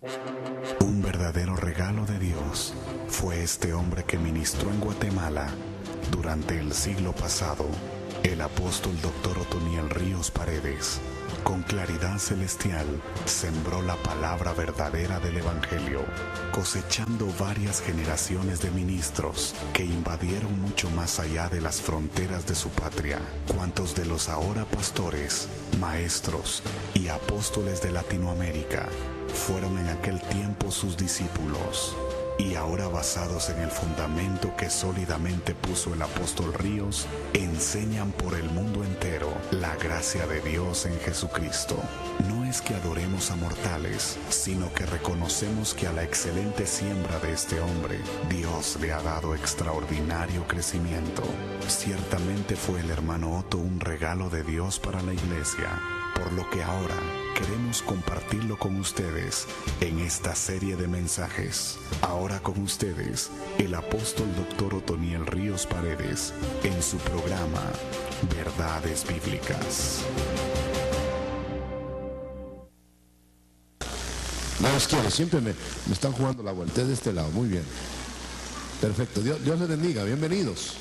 Un verdadero regalo de Dios fue este hombre que ministró en Guatemala durante el siglo pasado, el apóstol Dr. Otoniel Ríos Paredes. Con claridad celestial sembró la palabra verdadera del Evangelio, cosechando varias generaciones de ministros que invadieron mucho más allá de las fronteras de su patria. Cuantos de los ahora pastores, maestros y apóstoles de Latinoamérica fueron en aquel tiempo sus discípulos, y ahora basados en el fundamento que sólidamente puso el apóstol Ríos, enseñan por el mundo entero la gracia de Dios en Jesucristo. No es que adoremos a mortales, sino que reconocemos que a la excelente siembra de este hombre, Dios le ha dado extraordinario crecimiento. Ciertamente fue el hermano Otto un regalo de Dios para la iglesia, por lo que ahora queremos compartirlo con ustedes en esta serie de mensajes. Ahora con ustedes, el apóstol Dr. Otoniel Ríos Paredes, en su programa Verdades Bíblicas. No los quiero, siempre me están jugando la vuelta de este lado. Muy bien, perfecto, Dios les bendiga. Bienvenidos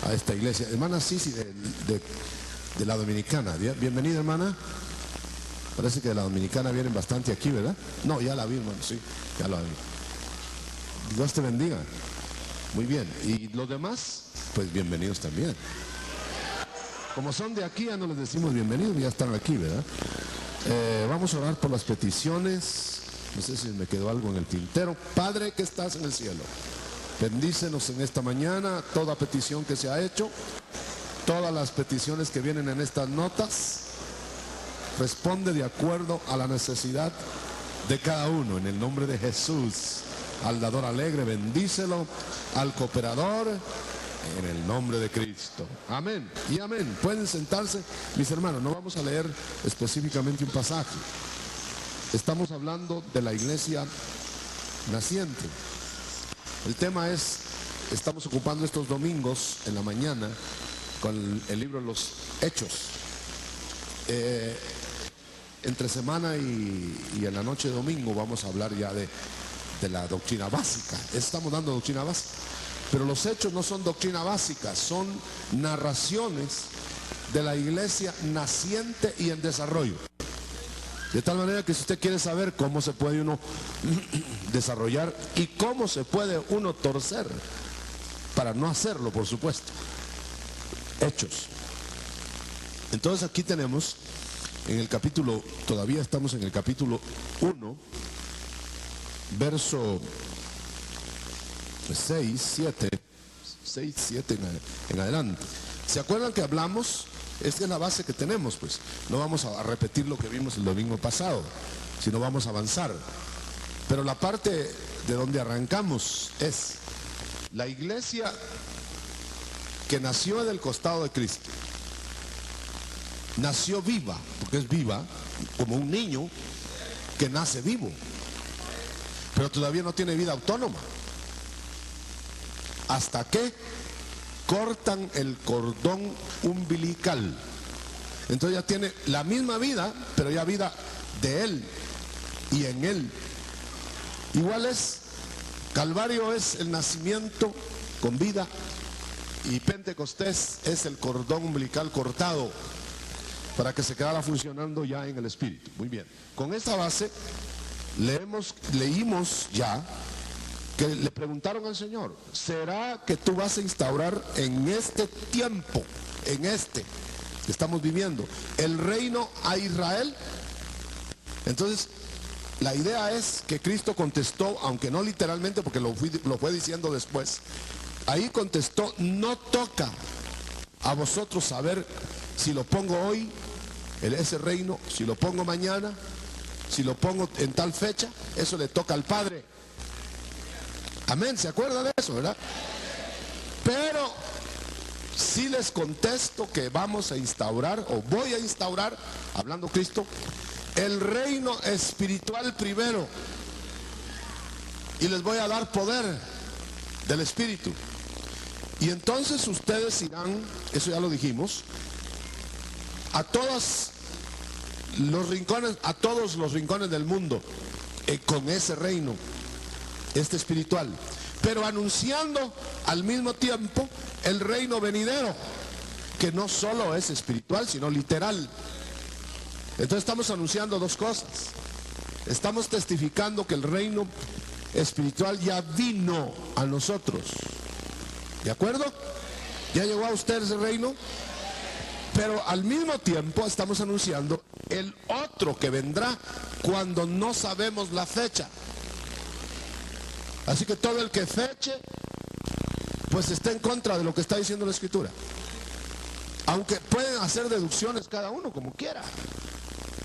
a esta iglesia. Hermana Sisi de la Dominicana, bienvenida, hermana. Parece que de la Dominicana vienen bastante aquí, ¿verdad? No, ya la vi, hermano, sí, ya la vi. Dios te bendiga. Muy bien, y los demás, pues bienvenidos también. Como son de aquí, ya no les decimos bienvenidos, ya están aquí, ¿verdad? Vamos a orar por las peticiones. No sé si me quedó algo en el tintero. Padre que estás en el cielo, bendícenos en esta mañana. Toda petición que se ha hecho, todas las peticiones que vienen en estas notas, responde de acuerdo a la necesidad de cada uno, en el nombre de Jesús. Al dador alegre, bendícelo. Al cooperador, en el nombre de Cristo. Amén y amén. Pueden sentarse, mis hermanos. No vamos a leer específicamente un pasaje. Estamos hablando de la iglesia naciente. El tema es, estamos ocupando estos domingos en la mañana con el libro de los Hechos. Entre semana y en la noche de domingo vamos a hablar ya de la doctrina básica. Estamos dando doctrina básica, pero los hechos no son doctrina básica, son narraciones de la iglesia naciente y en desarrollo. De tal manera que si usted quiere saber cómo se puede uno desarrollar y cómo se puede uno torcer para no hacerlo, por supuesto. Hechos. Entonces aquí tenemos en el capítulo, todavía estamos en el capítulo 1, verso 6, 7 en adelante. ¿Se acuerdan que hablamos? Esta es la base que tenemos, pues. No vamos a repetir lo que vimos el domingo pasado, sino vamos a avanzar. Pero la parte de donde arrancamos es la iglesia que nació del costado de Cristo. Nació viva, porque es viva, como un niño que nace vivo, pero todavía no tiene vida autónoma. Hasta que cortan el cordón umbilical. Entonces ya tiene la misma vida, pero ya vida de él y en él. Igual es, Calvario es el nacimiento con vida y Pentecostés es el cordón umbilical cortado para que se quedara funcionando ya en el Espíritu. Muy bien, con esta base leímos ya que le preguntaron al Señor: ¿será que tú vas a instaurar en este tiempo, en este que estamos viviendo, el reino a Israel? Entonces la idea es que Cristo contestó, aunque no literalmente, porque lo fue diciendo después. Ahí contestó: no toca a vosotros saber si lo pongo hoy, ese reino, si lo pongo mañana, si lo pongo en tal fecha. Eso le toca al Padre. Amén, ¿se acuerda de eso, verdad? Pero sí les contesto que vamos a instaurar, o voy a instaurar, hablando Cristo, el reino espiritual primero, y les voy a dar poder del Espíritu. Y entonces ustedes irán, eso ya lo dijimos, a todas los rincones, a todos los rincones del mundo, con ese reino, espiritual, pero anunciando al mismo tiempo el reino venidero, que no solo es espiritual, sino literal. Entonces estamos anunciando dos cosas. Estamos testificando que el reino espiritual ya vino a nosotros. ¿De acuerdo? ¿Ya llegó a usted ese reino? Pero al mismo tiempo estamos anunciando el otro que vendrá cuando no sabemos la fecha. Así que todo el que feche, pues está en contra de lo que está diciendo la Escritura. Aunque pueden hacer deducciones cada uno como quiera.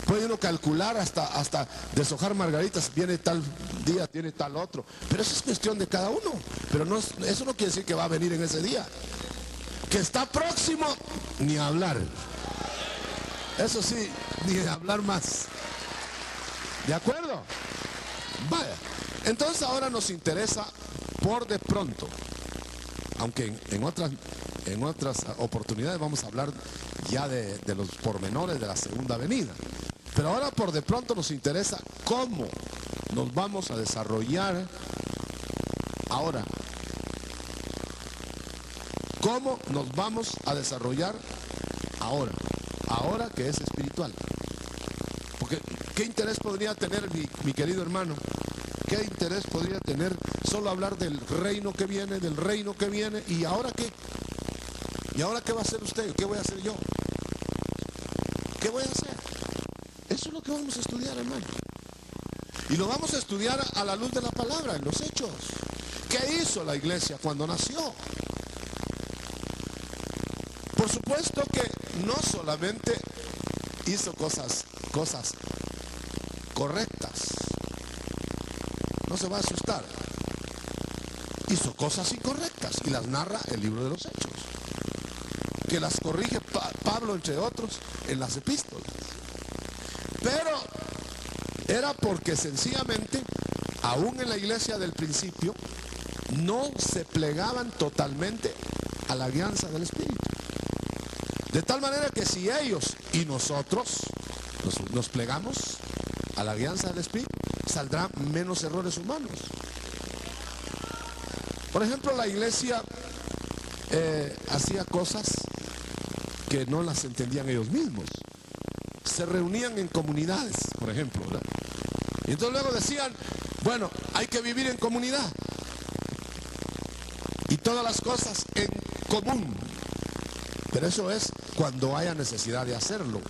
Puede uno calcular hasta deshojar margaritas, viene tal día, tiene tal otro. Pero eso es cuestión de cada uno. Pero no, eso no quiere decir que va a venir en ese día. Que está próximo, ni hablar. Eso sí, ni hablar más. ¿De acuerdo? Vaya. Entonces ahora nos interesa por de pronto, aunque en otras oportunidades vamos a hablar ya de los pormenores de la segunda venida. Pero ahora por de pronto nos interesa cómo nos vamos a desarrollar ahora. ¿Cómo nos vamos a desarrollar ahora? Ahora que es espiritual. Porque ¿qué interés podría tener mi querido hermano? ¿Qué interés podría tener solo hablar del reino que viene, del reino que viene? ¿Y ahora qué? ¿Y ahora qué va a hacer usted? ¿Qué voy a hacer yo? ¿Qué voy a hacer? Eso es lo que vamos a estudiar, hermano. Y lo vamos a estudiar a la luz de la palabra, en los hechos. ¿Qué hizo la iglesia cuando nació? Por supuesto que no solamente hizo cosas correctas. No se va a asustar. Hizo cosas incorrectas y las narra el libro de los Hechos. Que las corrige Pablo, entre otros, en las epístolas. Pero era porque sencillamente, aún en la iglesia del principio, no se plegaban totalmente a la alianza del Espíritu. De tal manera que si ellos y nosotros nos plegamos a la alianza del Espíritu, saldrán menos errores humanos. Por ejemplo, la iglesia hacía cosas que no las entendían ellos mismos. Se reunían en comunidades, por ejemplo, ¿verdad? Y entonces luego decían, bueno, hay que vivir en comunidad. Y todas las cosas en común. Pero eso es cuando haya necesidad de hacerlo.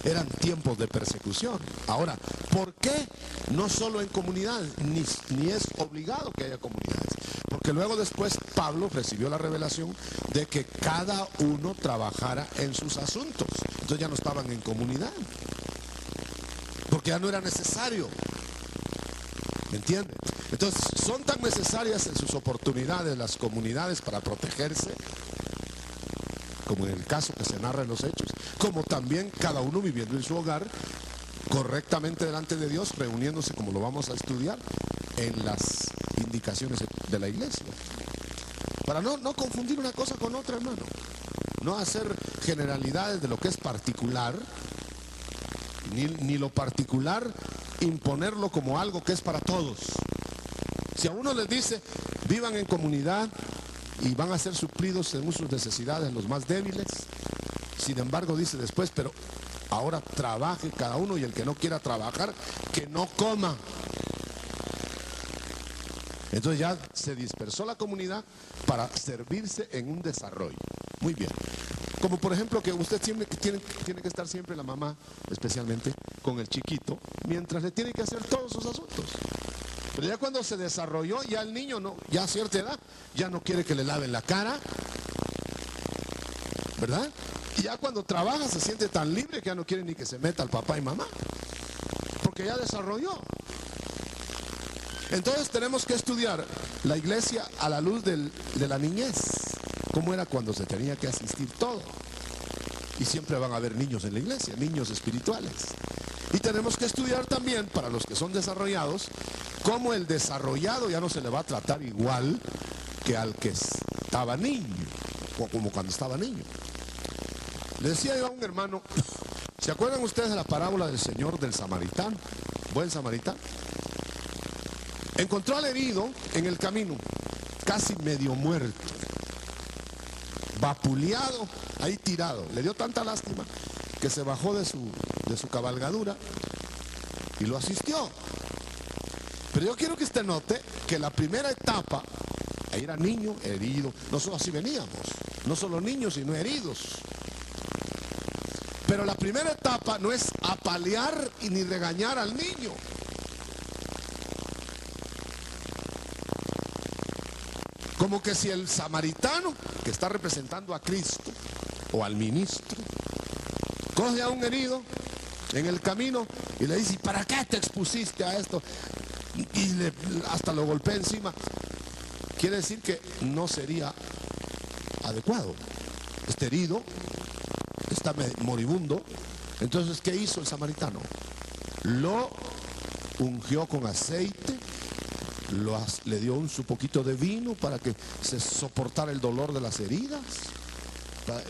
Eran tiempos de persecución. Ahora, ¿por qué no solo en comunidades? Ni es obligado que haya comunidades. Porque luego después Pablo recibió la revelación de que cada uno trabajara en sus asuntos. Entonces ya no estaban en comunidad. Porque ya no era necesario. ¿Me entiende? Entonces son tan necesarias en sus oportunidades las comunidades para protegerse, como en el caso que se narra en los Hechos, como también cada uno viviendo en su hogar correctamente delante de Dios, reuniéndose, como lo vamos a estudiar, en las indicaciones de la iglesia. Para no confundir una cosa con otra, hermano. No hacer generalidades de lo que es particular, ni lo particular imponerlo como algo que es para todos. Si a uno les dice, vivan en comunidad y van a ser suplidos según sus necesidades los más débiles, sin embargo dice después, pero ahora trabaje cada uno y el que no quiera trabajar, que no coma. Entonces ya se dispersó la comunidad para servirse en un desarrollo. Muy bien. Como por ejemplo que usted siempre tiene que estar siempre, la mamá especialmente, con el chiquito, mientras le tiene que hacer todos sus asuntos. Pero ya cuando se desarrolló, ya el niño no, ya a cierta edad, ya no quiere que le laven la cara, ¿verdad? Y ya cuando trabaja se siente tan libre que ya no quiere ni que se meta al papá y mamá, porque ya desarrolló. Entonces tenemos que estudiar la iglesia a la luz de la niñez, cómo era cuando se tenía que asistir todo. Y siempre van a haber niños en la iglesia, niños espirituales. Y tenemos que estudiar también, para los que son desarrollados, cómo el desarrollado ya no se le va a tratar igual que al que estaba niño, o como cuando estaba niño. Le decía yo a un hermano, ¿se acuerdan ustedes de la parábola del Señor del Samaritano? Buen Samaritano. Encontró al herido en el camino, casi medio muerto, vapuleado, ahí tirado. Le dio tanta lástima que se bajó de su cabalgadura y lo asistió. Pero yo quiero que usted note que la primera etapa, ahí era niño herido. Nosotros así veníamos, no solo niños sino heridos. Pero la primera etapa no es apalear y ni regañar al niño. Como que si el samaritano, que está representando a Cristo o al ministro, coge a un herido en el camino y le dice, ¿para qué te expusiste a esto? Y hasta lo golpea encima. Quiere decir que no sería adecuado. Este herido está moribundo. Entonces, ¿qué hizo el samaritano? Lo ungió con aceite, le dio un poquito de vino para que se soportara el dolor de las heridas,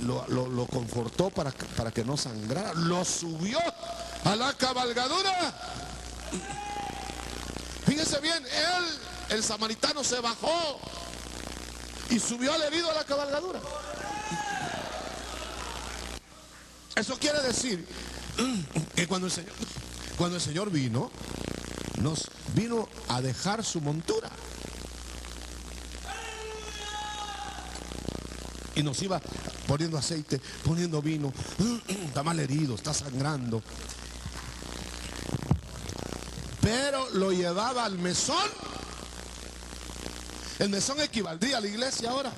lo confortó para que no sangrara, lo subió a la cabalgadura. Fíjese bien, el samaritano se bajó y subió al herido a la cabalgadura. Eso quiere decir que cuando el Señor vino, nos vino a dejar su montura y nos iba poniendo aceite, poniendo vino. Está mal herido, está sangrando, pero lo llevaba al mesón. El mesón equivaldría a la iglesia ahora.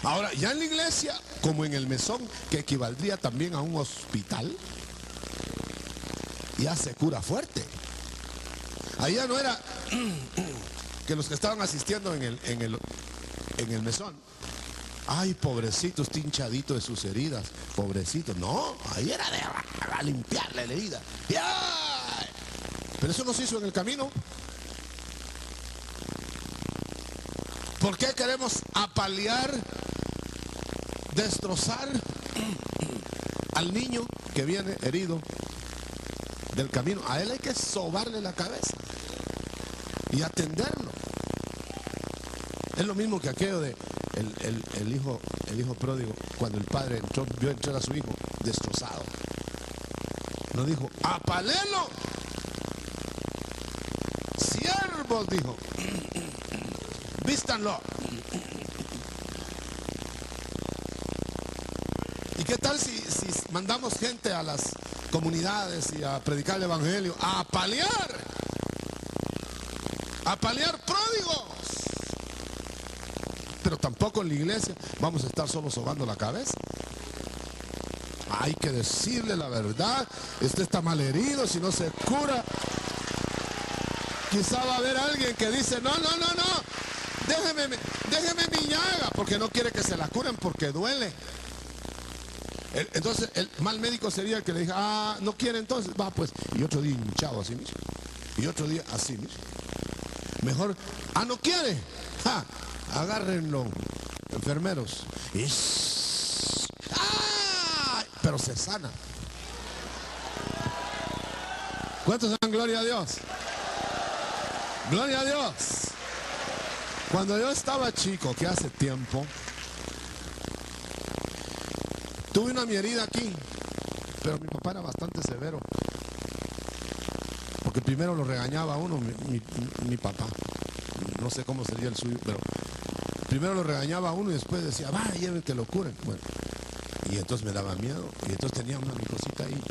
Ahora, ya en la iglesia, como en el mesón, que equivaldría también a un hospital, ya se cura fuerte. Allá no era que los que estaban asistiendo en el mesón, ay, pobrecito, está hinchadito de sus heridas, pobrecito. No, ahí era de limpiarle la herida. Pero eso no se hizo en el camino. ¿Por qué queremos apalear, destrozar al niño que viene herido del camino? A él hay que sobarle la cabeza y atenderlo. Es lo mismo que aquello de el hijo pródigo, cuando el padre vio entrar a su hijo destrozado. No dijo, apalelo. Siervos, dijo, vístanlo. ¿Y qué tal si mandamos gente a las comunidades y a predicar el evangelio, a apalear pródigos? Pero tampoco en la iglesia vamos a estar solo sobando la cabeza. Hay que decirle la verdad. Este está mal herido, si no se cura. Quizá va a haber alguien que dice, no, déjeme mi llaga, porque no quiere que se la curen porque duele. Entonces el mal médico sería el que le diga, no quiere, entonces va pues, y otro día hinchado así mismo, y otro día así mismo. Mejor, no quiere, agárrenlo, enfermeros, pero se sana. ¿Cuántos dan gloria a Dios? Gloria a Dios. Cuando yo estaba chico, que hace tiempo, tuve una herida aquí, pero mi papá era bastante severo, porque primero lo regañaba a uno, mi papá, no sé cómo sería el suyo, pero primero lo regañaba a uno y después decía, va, lleven que lo curen. Bueno, y entonces me daba miedo, y entonces tenía una cosita ahí,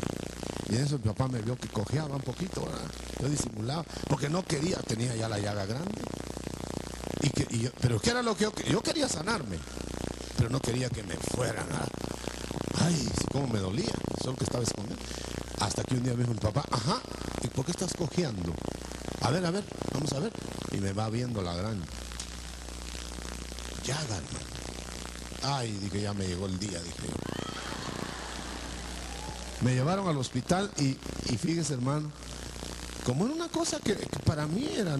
y en eso mi papá me vio que cojeaba un poquito, ¿verdad? Yo disimulaba, porque no quería, tenía ya la llaga grande, pero ¿qué era lo que yo quería sanarme, pero no quería que me fueran ay, cómo me dolía, solo que estaba escondiendo. Hasta que un día me dijo mi papá, ¿y por qué estás cojeando? A ver, vamos a ver. Y me va viendo la gran llaga, hermano. Ay, dije, ya me llegó el día, dije yo. Me llevaron al hospital y fíjese, hermano, como era una cosa que para mí era,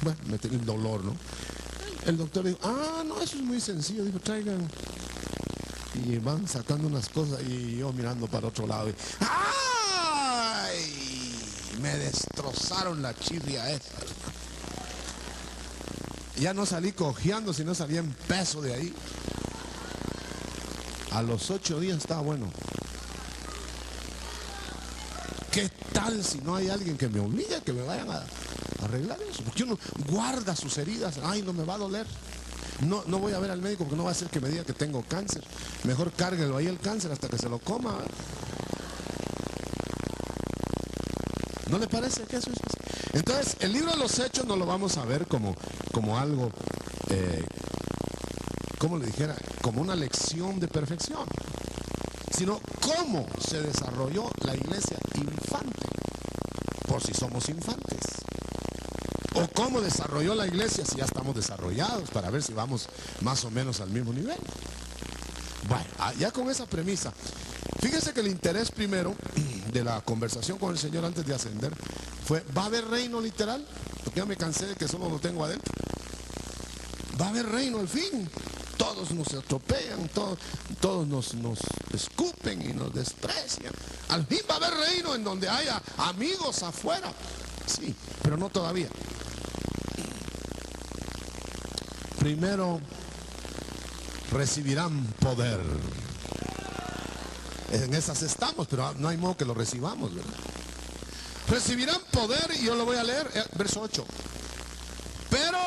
bueno, me tenía un dolor, ¿no? El doctor dijo, no, eso es muy sencillo. Dijo, traigan y van sacando unas cosas y yo mirando para otro lado y ¡ay! Me destrozaron la chirria esa. Ya no salí cojeando, sino salí en peso de ahí. A los 8 días estaba bueno. ¿Qué tal si no hay alguien que me obligue, que me vayan a arreglar eso? Porque uno guarda sus heridas. Ay, no me va a doler. No voy a ver al médico porque no va a ser que me diga que tengo cáncer. Mejor cárguelo ahí el cáncer hasta que se lo coma. ¿No le parece que eso es así? Entonces, el libro de los Hechos no lo vamos a ver como algo, como le dijera, como una lección de perfección, sino cómo se desarrolló la iglesia infante, por si somos infantes, o cómo desarrolló la iglesia si ya estamos desarrollados, para ver si vamos más o menos al mismo nivel. Bueno, ya con esa premisa, fíjese que el interés primero de la conversación con el Señor antes de ascender fue: ¿va a haber reino literal? Porque ya me cansé de que solo lo tengo adentro. Va a haber reino al fin. Todos nos atropellan, todos nos escupen y nos desprecian. Al fin va a haber reino en donde haya amigos afuera. Sí, pero no todavía. Primero recibirán poder. En esas estamos, pero no hay modo que lo recibamos, ¿verdad? Recibirán poder, y yo lo voy a leer, verso 8. Pero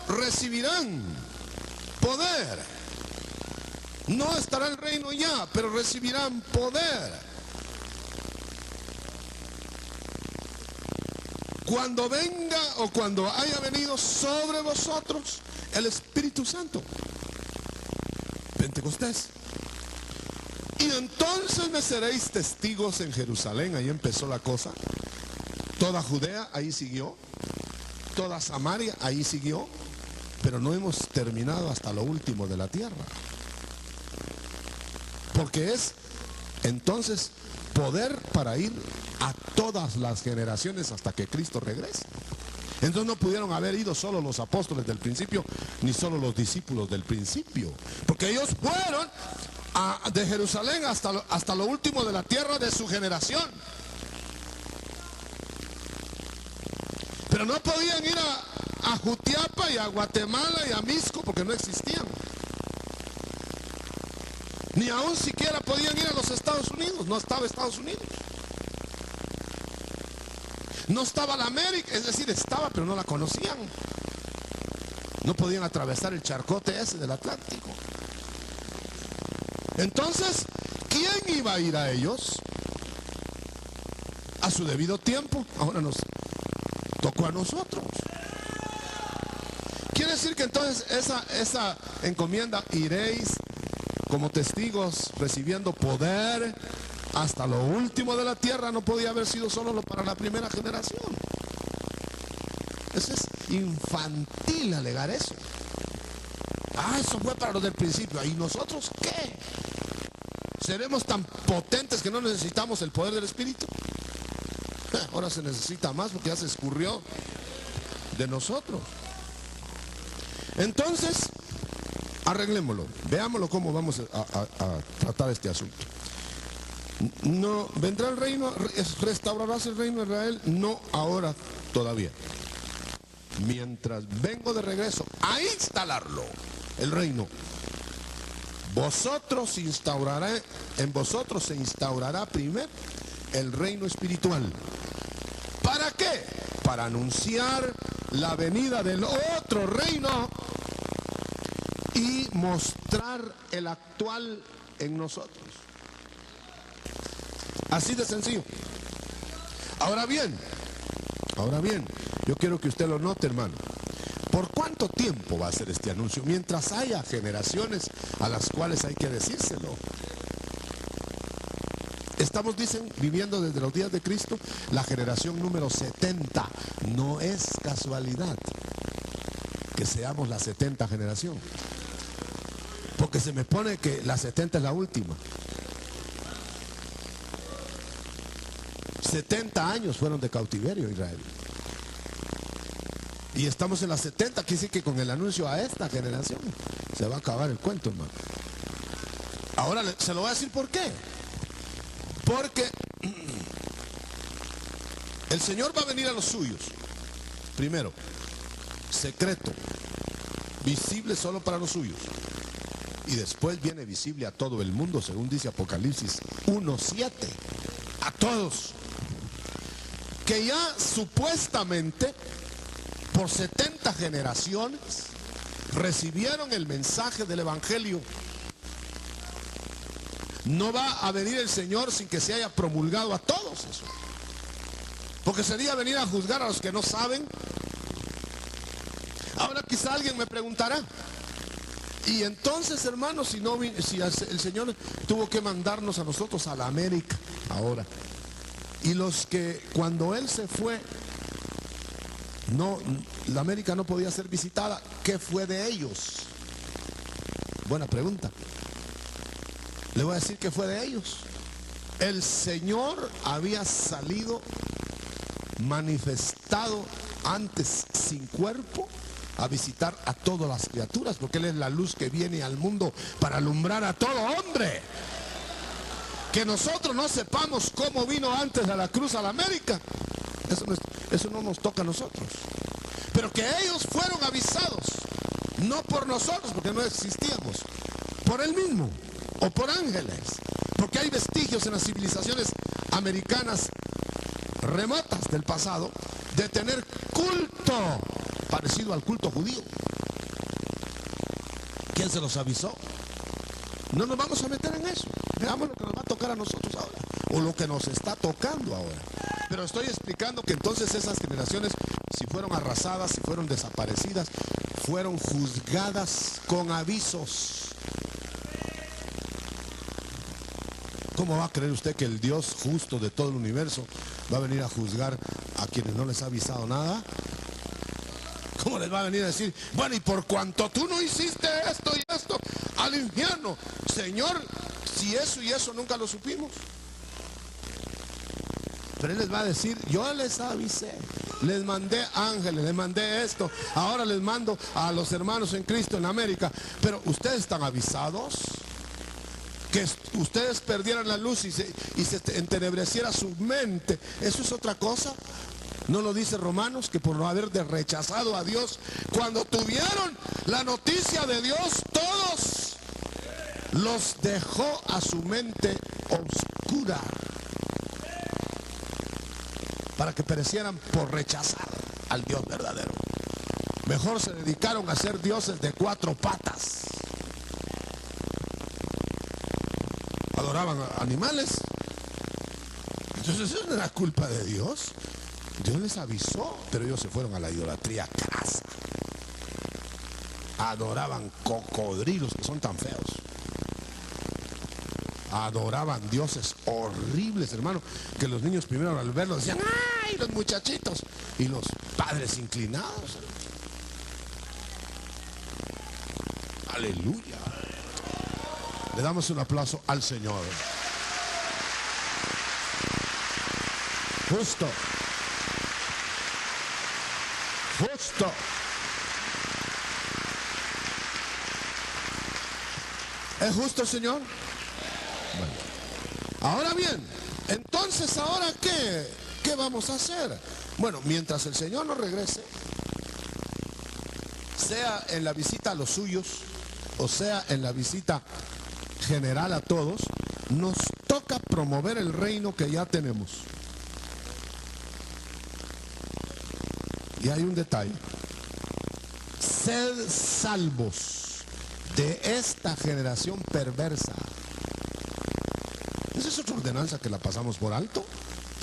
recibirán poder. No estará el reino ya, pero recibirán poder. Cuando venga o cuando haya venido sobre vosotros el Espíritu Santo. Pentecostés. Y entonces me seréis testigos en Jerusalén. Ahí empezó la cosa. Toda Judea, ahí siguió. Toda Samaria, ahí siguió. Pero no hemos terminado hasta lo último de la tierra. Porque es entonces poder para ir a todas las generaciones hasta que Cristo regrese. Entonces no pudieron haber ido solo los apóstoles del principio, ni solo los discípulos del principio. Porque ellos fueron de Jerusalén hasta lo último de la tierra de su generación. Pero no podían ir a Jutiapa y a Guatemala y a Misco porque no existían. Ni aún siquiera podían ir a los Estados Unidos. No estaba Estados Unidos. No estaba la América, es decir, estaba, pero no la conocían. No podían atravesar el charcote ese del Atlántico. Entonces, ¿quién iba a ir a ellos? A su debido tiempo. Ahora nos tocó a nosotros. Quiere decir que entonces esa encomienda, iréis como testigos recibiendo poder hasta lo último de la tierra, no podía haber sido solo para la primera generación. Eso es infantil alegar eso. Eso fue para los del principio. ¿Y nosotros qué? ¿Seremos tan potentes que no necesitamos el poder del Espíritu? Ahora se necesita más porque ya se escurrió de nosotros. Entonces, arreglémoslo, veámoslo cómo vamos a tratar este asunto. No, ¿vendrá el reino? ¿Restaurarás el reino de Israel? No ahora todavía. Mientras vengo de regreso a instalarlo, el reino, en vosotros se instaurará primero el reino espiritual. ¿Para qué? Para anunciar la venida del otro reino y mostrar el actual en nosotros. Así de sencillo. Ahora bien, yo quiero que usted lo note, hermano. ¿Por cuánto tiempo va a ser este anuncio? Mientras haya generaciones a las cuales hay que decírselo. Estamos, dicen, viviendo desde los días de Cristo la generación número 70. No es casualidad que seamos la 70 generación. Porque se me pone que la 70 es la última. 70 años fueron de cautiverio Israel. Y estamos en la 70, quiere decir que con el anuncio a esta generación se va a acabar el cuento, hermano. Ahora se lo voy a decir por qué. Porque el Señor va a venir a los suyos. Primero, secreto, visible solo para los suyos. Y después viene visible a todo el mundo, según dice Apocalipsis 1:7. A todos. Que ya supuestamente por 70 generaciones recibieron el mensaje del Evangelio. No va a venir el Señor sin que se haya promulgado a todos eso. Porque sería venir a juzgar a los que no saben. Ahora quizá alguien me preguntará, y entonces, hermanos, si el Señor tuvo que mandarnos a nosotros a la América ahora, y los que cuando Él se fue, la América no podía ser visitada, ¿qué fue de ellos? Buena pregunta. Le voy a decir qué fue de ellos. El Señor había salido manifestado antes sin cuerpo a visitar a todas las criaturas, porque Él es la luz que viene al mundo para alumbrar a todo hombre. Que nosotros no sepamos cómo vino antes de la cruz a la América, eso no nos toca a nosotros. Pero que ellos fueron avisados, no por nosotros, porque no existíamos, por Él mismo o por ángeles, porque hay vestigios en las civilizaciones americanas remotas del pasado de tener culto parecido al culto judío. ¿Quién se los avisó? No nos vamos a meter en eso. Veamos lo que nos va a tocar a nosotros ahora, o lo que nos está tocando ahora. Pero estoy explicando que entonces esas generaciones, si fueron arrasadas, si fueron desaparecidas, fueron juzgadas con avisos. ¿Cómo va a creer usted que el Dios justo de todo el universo va a venir a juzgar a quienes no les ha avisado nada? ¿Cómo les va a venir a decir, bueno, y por cuanto tú no hiciste esto y esto, al infierno? Señor, si eso y eso nunca lo supimos. Pero Él les va a decir, yo les avisé, les mandé ángeles, les mandé esto, ahora les mando a los hermanos en Cristo en América. Pero ustedes están avisados. Que ustedes perdieran la luz y se entenebreciera su mente, eso es otra cosa. ¿No lo dice Romanos? Que por no haber rechazado a Dios, cuando tuvieron la noticia de Dios, todos los dejó a su mente oscura, para que perecieran por rechazar al Dios verdadero. Mejor se dedicaron a ser dioses de 4 patas. Adoraban a animales. Entonces eso no era culpa de Dios. Dios les avisó, pero ellos se fueron a la idolatría crasa. Adoraban cocodrilos, que son tan feos. Adoraban dioses horribles, hermano, que los niños primero al verlo decían, ¡ay, los muchachitos! Y los padres inclinados. Aleluya. Le damos un aplauso al Señor. Justo. Justo. ¿Es justo, Señor? Bueno. Ahora bien, entonces, ¿ahora qué vamos a hacer? Bueno, mientras el Señor no regrese, sea en la visita a los suyos, o sea en la visita general a todos, nos toca promover el reino que ya tenemos. Y hay un detalle: sed salvos de esta generación perversa. ¿Esa es otra ordenanza que la pasamos por alto?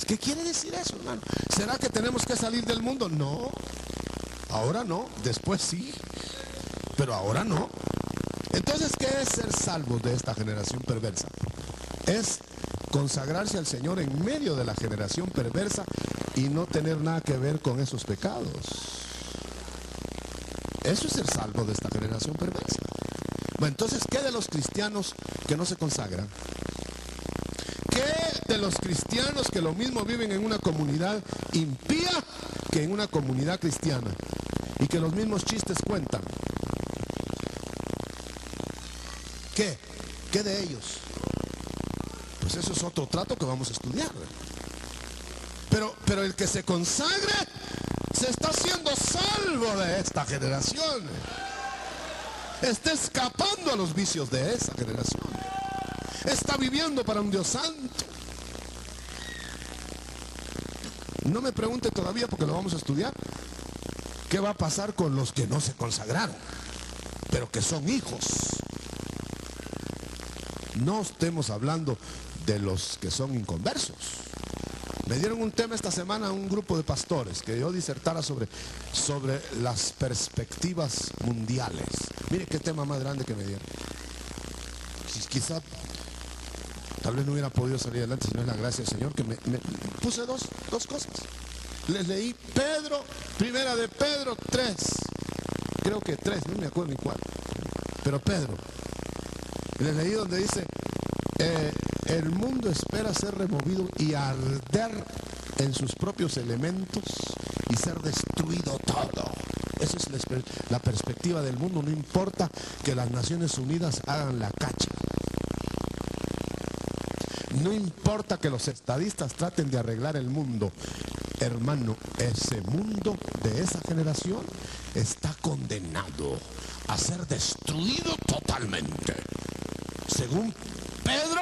¿Qué quiere decir eso, hermano? ¿Será que tenemos que salir del mundo? No, ahora no, después sí, pero ahora no. Entonces, ¿qué es ser salvos de esta generación perversa? Es consagrarse al Señor en medio de la generación perversa y no tener nada que ver con esos pecados. Eso es ser salvo de esta generación perversa. Bueno, entonces, ¿qué de los cristianos que no se consagran? ¿Qué de los cristianos que lo mismo viven en una comunidad impía que en una comunidad cristiana? Y que los mismos chistes cuentan. ¿Qué qué de ellos? Pues eso es otro trato que vamos a estudiar. Pero el que se consagre se está haciendo salvo de esta generación. Está escapando a los vicios de esa generación. Está viviendo para un Dios santo. No me pregunte todavía, porque lo vamos a estudiar, qué va a pasar con los que no se consagraron, pero que son hijos. No estemos hablando de los que son inconversos. Me dieron un tema esta semana a un grupo de pastores que yo disertara sobre las perspectivas mundiales. Mire qué tema más grande que me dieron. Quizá tal vez no hubiera podido salir adelante si no es la gracia del Señor, que me puse dos cosas. Les leí Pedro, primera de Pedro 3, creo que 3, no me acuerdo ni cuál, pero Pedro. Les leí donde dice, el mundo espera ser removido y arder en sus propios elementos y ser destruido todo. Esa es la perspectiva del mundo. No importa que las Naciones Unidas hagan la cacha. No importa que los estadistas traten de arreglar el mundo. Hermano, ese mundo de esa generación está condenado a ser destruido totalmente. Según Pedro,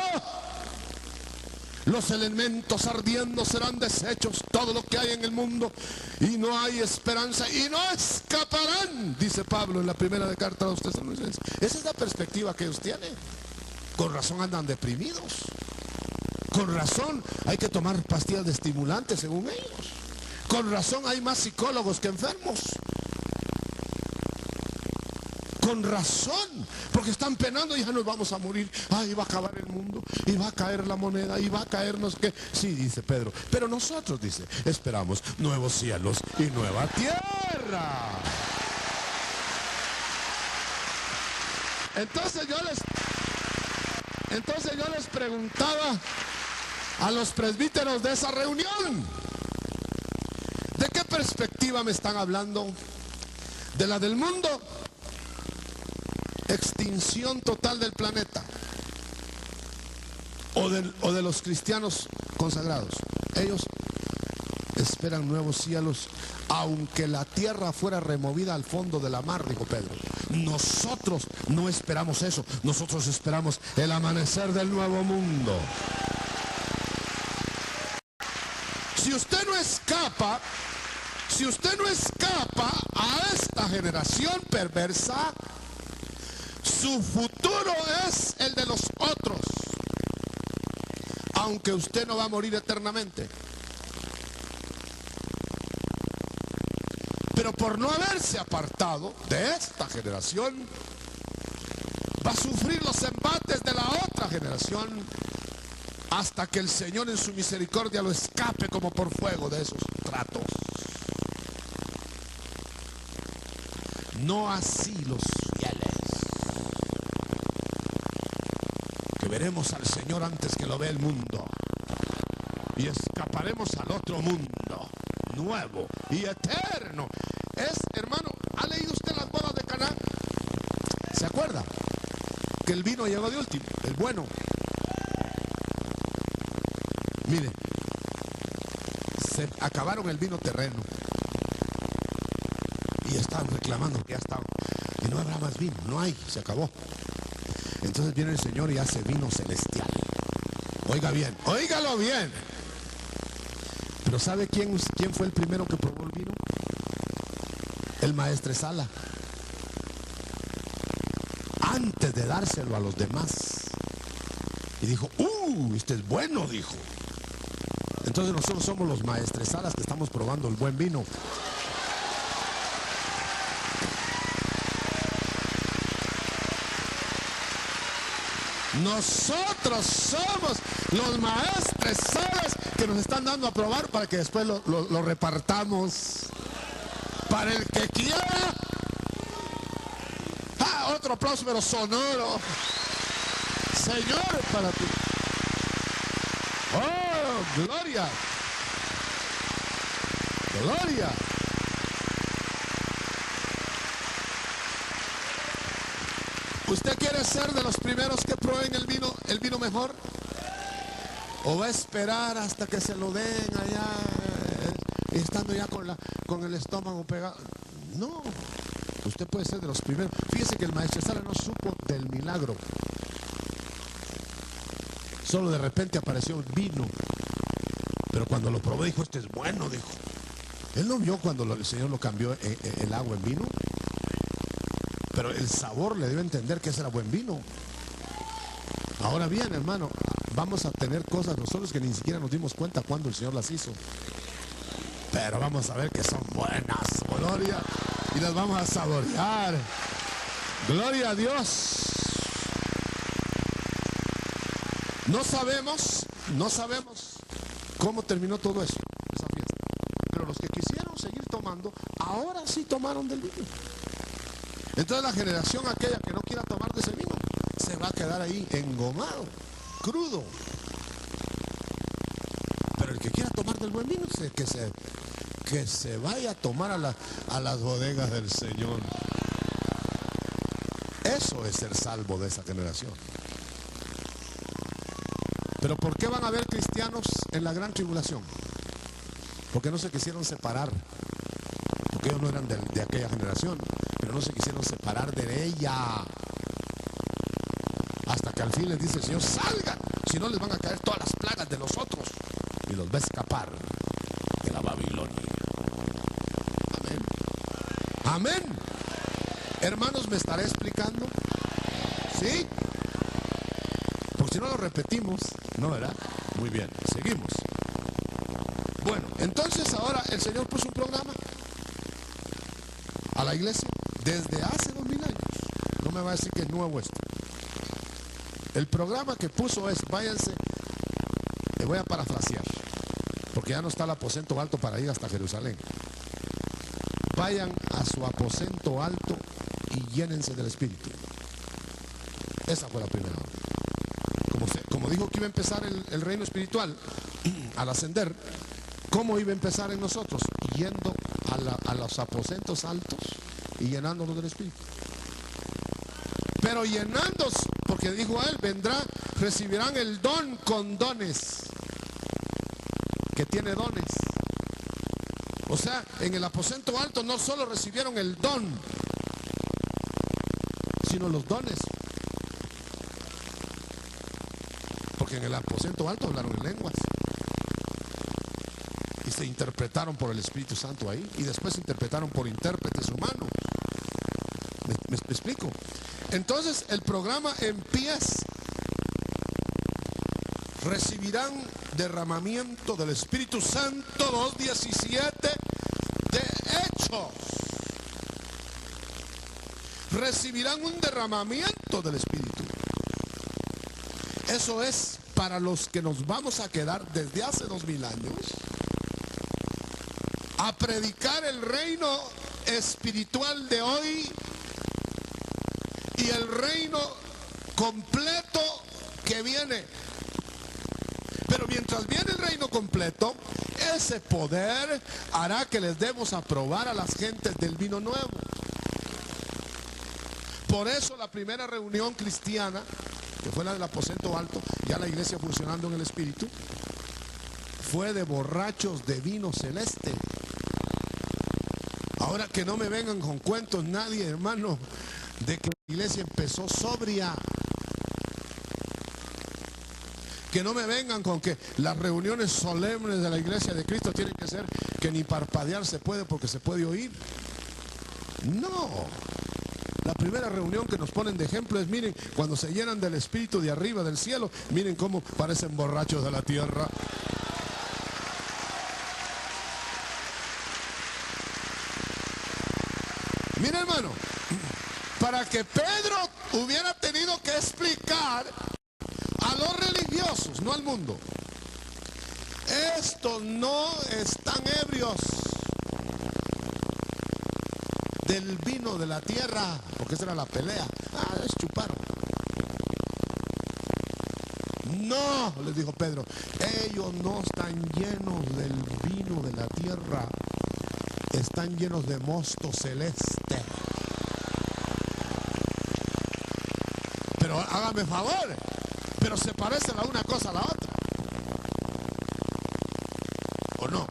los elementos ardiendo serán deshechos, todo lo que hay en el mundo, y no hay esperanza, y no escaparán, dice Pablo en la primera de carta a los Tesalonicenses. Esa es la perspectiva que ellos tienen. Con razón andan deprimidos. Con razón hay que tomar pastillas de estimulantes según ellos. Con razón hay más psicólogos que enfermos. Con razón, porque están penando y ya nos vamos a morir. Ay, va a acabar el mundo, y va a caer la moneda, y va a caernos que... Sí, dice Pedro, pero nosotros, dice, esperamos nuevos cielos y nueva tierra. Entonces yo les preguntaba a los presbíteros de esa reunión, ¿de qué perspectiva me están hablando? ¿De la del mundo? Extinción total del planeta, o de los cristianos consagrados. Ellos esperan nuevos cielos, aunque la tierra fuera removida al fondo de la mar, dijo Pedro. Nosotros no esperamos eso. Nosotros esperamos el amanecer del nuevo mundo. Si usted no escapa a esta generación perversa, su futuro es el de los otros, aunque usted no va a morir eternamente. Pero por no haberse apartado de esta generación, va a sufrir los embates de la otra generación, hasta que el Señor en su misericordia lo escape como por fuego de esos tratos. No así los fieles, que veremos al Señor antes que lo vea el mundo, y escaparemos al otro mundo nuevo y eterno. Hermano, ¿ha leído usted las bodas de Caná? ¿Se acuerda? Que el vino llegó de último, el bueno. Mire, se acabaron el vino terreno y estaban reclamando que ya estaba, y no habrá más vino, no hay, se acabó. Entonces viene el Señor y hace vino celestial. Oiga bien, óigalo bien. Pero ¿sabe quién fue el primero que probó el vino? El maestresala. Antes de dárselo a los demás. Y dijo, este es bueno, dijo. Entonces nosotros somos los maestresalas que estamos probando el buen vino. Nosotros somos los maestresalas que nos están dando a probar para que después lo repartamos para el que quiera. Otro aplauso pero sonoro. Señor, para ti. Oh, gloria. Gloria. ¿Usted quiere ser de los primeros que prueben el vino mejor? ¿O va a esperar hasta que se lo den allá, estando ya con el estómago pegado? No, usted puede ser de los primeros. Fíjese que el maestro Sala no supo del milagro. Solo de repente apareció el vino. Pero cuando lo probó dijo, este es bueno, dijo. Él no vio cuando el Señor lo cambió el agua en vino. Pero el sabor le dio a entender que ese era buen vino. Ahora bien, hermano, vamos a tener cosas nosotros que ni siquiera nos dimos cuenta cuando el Señor las hizo. Pero vamos a ver que son buenas, gloria. Y las vamos a saborear. Gloria a Dios. No sabemos cómo terminó todo eso, esa fiesta. Pero los que quisieron seguir tomando, ahora sí tomaron del vino. Entonces la generación aquella que no quiera tomar de ese vino, se va a quedar ahí engomado, crudo. Pero el que quiera tomar del buen vino, que se vaya a tomar a las bodegas del Señor. Eso es ser salvo de esa generación. Pero ¿por qué van a haber cristianos en la gran tribulación? Porque no se quisieron separar. Porque ellos no eran de aquella generación, pero no se quisieron separar de ella. Hasta que al fin les dice el Señor, salgan, si no les van a caer todas las plagas de nosotros. Y los va a escapar de la Babilonia. Amén. Amén. Hermanos, ¿me estaré explicando? ¿Sí? Porque si no lo repetimos, ¿no, verdad? Muy bien, seguimos. Bueno, entonces ahora el Señor puso un programa a la iglesia desde hace 2000 años. No me va a decir que es nuevo esto. El programa que puso es, váyanse, le voy a parafrasear, porque ya no está el aposento alto para ir hasta Jerusalén. Vayan a su aposento alto y llénense del Espíritu. Esa fue la primera. Como dijo que iba a empezar el reino espiritual al ascender, ¿cómo iba a empezar en nosotros? Yendo a los aposentos altos y llenándonos del Espíritu. Pero llenándose, porque dijo a él, recibirán el don con dones. Que tiene dones. O sea, en el aposento alto no solo recibieron el don, sino los dones. Porque en el aposento alto hablaron en lenguas. Y se interpretaron por el Espíritu Santo ahí. Y después se interpretaron por intérpretes humanos. ¿Me explico? Entonces el programa empieza. Recibirán derramamiento del Espíritu Santo 2:17 de Hechos. Recibirán un derramamiento del Espíritu. Eso es para los que nos vamos a quedar desde hace 2000 años a predicar el reino espiritual de hoy y el reino completo que viene. Pero mientras viene el reino completo, ese poder hará que les demos a probar a las gentes del vino nuevo. Por eso la primera reunión cristiana, que fue la del aposento alto, ya la iglesia funcionando en el Espíritu, fue de borrachos de vino celeste. Ahora que no me vengan con cuentos nadie, hermano, de que la iglesia empezó sobria. Que no me vengan con que las reuniones solemnes de la iglesia de Cristo tienen que ser que ni parpadear se puede porque se puede oír. No. La primera reunión que nos ponen de ejemplo es, miren, cuando se llenan del Espíritu de arriba del cielo, miren cómo parecen borrachos de la tierra. Mira, hermano, para que Pedro hubiera tenido que explicar a los religiosos, no al mundo, estos no están ebrios del vino de la tierra, porque esa era la pelea. Es chupar. No, les dijo Pedro, ellos no están llenos del vino de la tierra, están llenos de mosto celeste. Pero hágame favor. Pero se parecen la una cosa a la otra. ¿O no?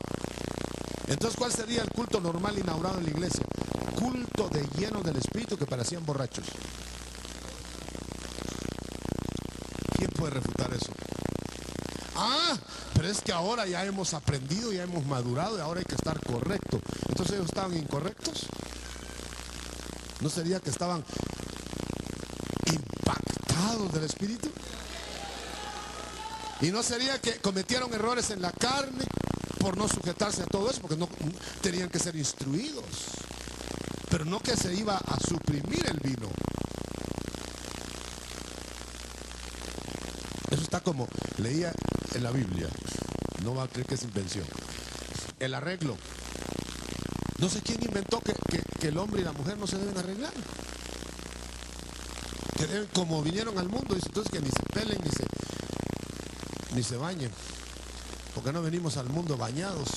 Entonces, ¿cuál sería el culto normal inaugurado en la iglesia? Culto de lleno del Espíritu que parecían borrachos. ¿Quién puede refutar eso? Ah, pero es que ahora ya hemos aprendido, ya hemos madurado y ahora hay que estar correcto. Entonces, ¿ellos estaban incorrectos? ¿No sería que estaban impactados del Espíritu? ¿Y no sería que cometieron errores en la carne por no sujetarse a todo eso? Porque no tenían que ser instruidos. Pero no que se iba a suprimir el vino. Eso está como leía en la Biblia. No va a creer que es invención. El arreglo. No sé quién inventó que el hombre y la mujer no se deben arreglar. Que deben, como vinieron al mundo, dice entonces que ni se pelen ni se bañen. Porque no venimos al mundo bañados.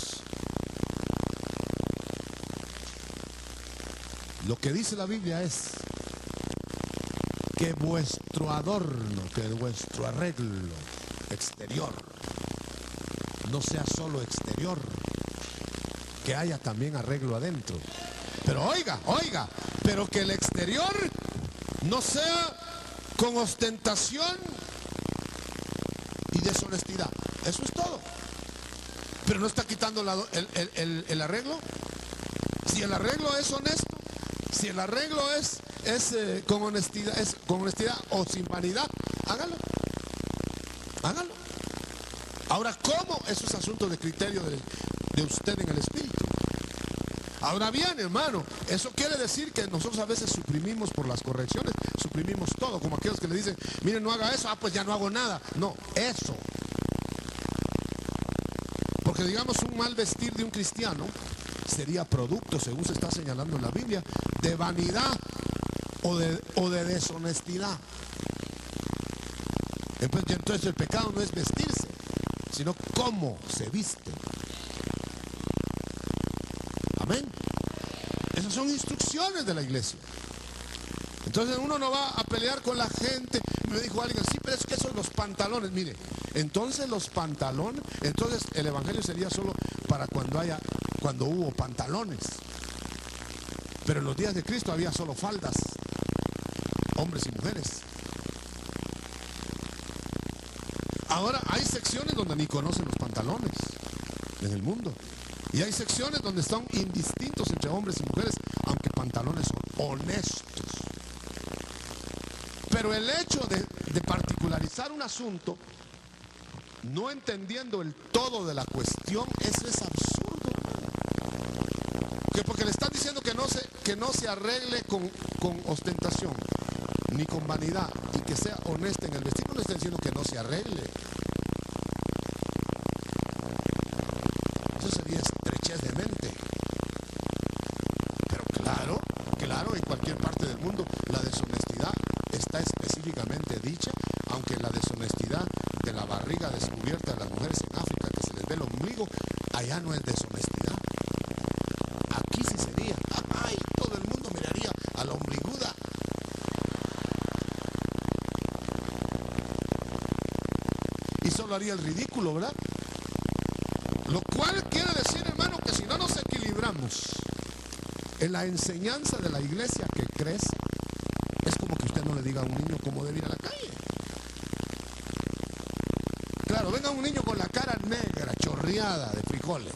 Lo que dice la Biblia es que vuestro adorno, que vuestro arreglo exterior no sea solo exterior, que haya también arreglo adentro. Pero oiga, pero que el exterior no sea con ostentación y deshonestidad. Eso es todo. Pero no está quitando el arreglo. Si el arreglo es honesto, si el arreglo es con honestidad o sin vanidad, hágalo. Ahora, ¿cómo? Eso es asunto de criterio de usted en el Espíritu. Ahora bien, hermano, eso quiere decir que nosotros a veces suprimimos por las correcciones, suprimimos todo, como aquellos que le dicen, miren, no haga eso, pues ya no hago nada. No, eso. Porque digamos un mal vestir de un cristiano sería producto, según se está señalando en la Biblia, de vanidad o de deshonestidad. Entonces el pecado no es vestirse, sino cómo se viste. Amén. Esas son instrucciones de la iglesia. Entonces uno no va a pelear con la gente. Me dijo alguien, sí, pero es que esos los pantalones. Mire, entonces los pantalones, entonces el evangelio sería solo para cuando hubo pantalones. Pero en los días de Cristo había solo faldas, hombres y mujeres. Ahora hay secciones donde ni conocen los pantalones en el mundo. Y hay secciones donde son indistintos entre hombres y mujeres, aunque pantalones son honestos. Pero el hecho de particularizar un asunto, no entendiendo el todo de la cuestión, eso es absurdo. Que porque le están diciendo que no se arregle con ostentación, ni con vanidad, y que sea honesta en el vestir, no le están diciendo que no se arregle. Eso sería estrechez de mente. Pero claro, en cualquier parte del mundo la deshonestidad está específicamente dicha, aunque la deshonestidad de la barriga descubierta de las mujeres en África, que se les ve el ombligo, allá no es deshonestidad. Aquí sí sería. ¡Ay! Todo el mundo miraría a la ombliguda. Y solo haría el ridículo, ¿verdad? Lo cual quiere decir, hermano, que si no nos equilibramos en la enseñanza de la iglesia que crece, es como que usted no le diga a un niño cómo debe ir a la calle. Claro, venga un niño con la cara negra, chorreada de frijoles.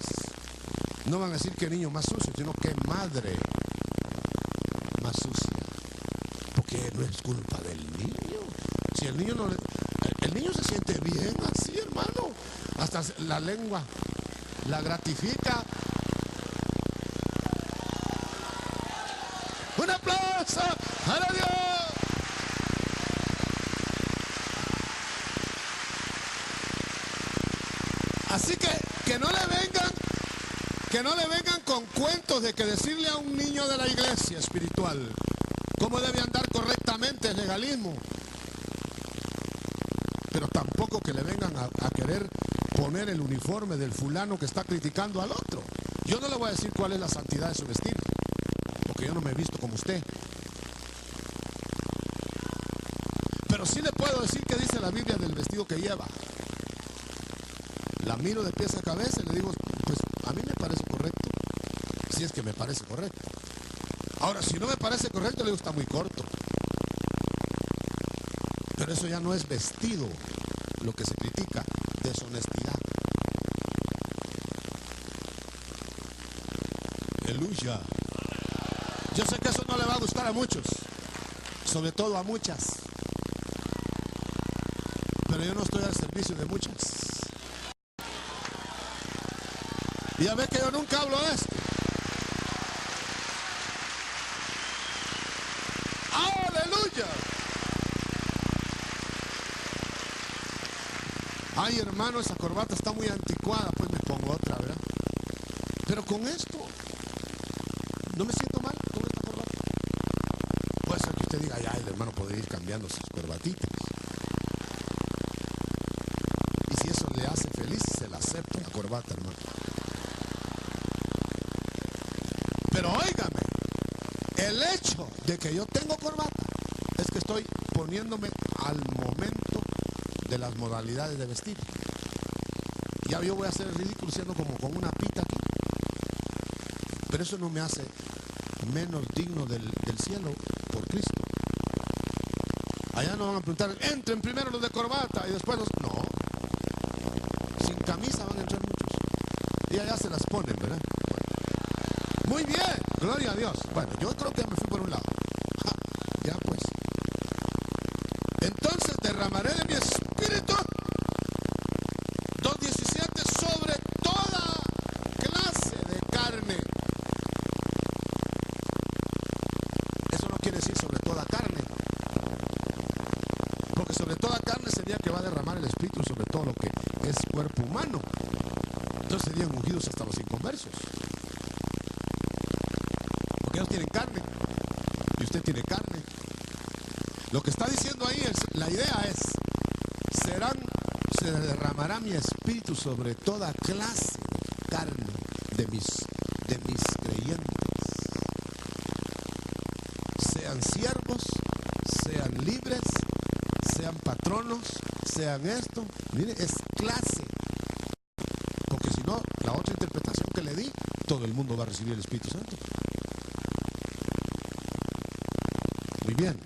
No van a decir que niño más sucio, sino que madre más sucia. Porque no es culpa del niño. Si el niño el niño se siente bien así, hermano. Hasta la lengua la gratifica. ¡Un aplauso! ¡Para Dios! Así que no le vengan con cuentos de que decirle a un niño de la iglesia espiritual cómo debe andar correctamente es legalismo. Pero tampoco que le vengan a querer poner el uniforme del fulano que está criticando al otro. Yo no le voy a decir cuál es la santidad de su vestir, porque yo no me he visto como usted. Pero sí le puedo decir que dice la Biblia del vestido que lleva. La miro de pies a cabeza y le digo, pues a mí me parece correcto, si es que me parece correcto. Ahora, si no me parece correcto, le digo, está muy corto. Pero eso ya no es vestido, lo que se critica, deshonestidad. Aleluya. Yo sé que eso no le va a gustar a muchos, sobre todo a muchas. Pero yo no estoy al servicio de muchas. Y ya ve que yo nunca hablo de esto. ¡Aleluya! Ay, hermano, esa corbata está muy anticuada, pues me pongo otra, ¿verdad? Pero con esto no me siento mal con esta corbata. Puede ser que usted diga, ay, el hermano podría ir cambiando sus corbatitas. Y si eso le hace feliz, se la acepta la corbata, hermano. Pero óigame, el hecho de que yo tengo corbata es que estoy poniéndome al momento de las modalidades de vestir. Ya yo voy a hacer el ridículo siendo como con una pita aquí. Pero eso no me hace menos digno del cielo por Cristo. Allá no van a preguntar, entren primero los de corbata y después los... No. Sin camisa van a entrar muchos. Y allá se las ponen, ¿verdad? Muy bien, gloria a Dios. Bueno, yo creo que me fui por un lado. Ja, ya pues. Entonces derramaré de mi espíritu, 2:17, sobre toda clase de carne. Eso no quiere decir sobre toda carne, porque sobre toda carne sería que va a derramar el espíritu sobre todo lo que es cuerpo humano. Entonces serían ungidos hasta los inconversos, porque ellos tienen carne y usted tiene carne. Lo que está diciendo ahí es, la idea es, se derramará mi espíritu sobre toda clase de carne de mis creyentes. Sean siervos, sean libres, sean patronos, sean esto. Mire, es clase. Porque si no, la otra interpretación que le di, todo el mundo va a recibir el Espíritu Santo. Muy bien.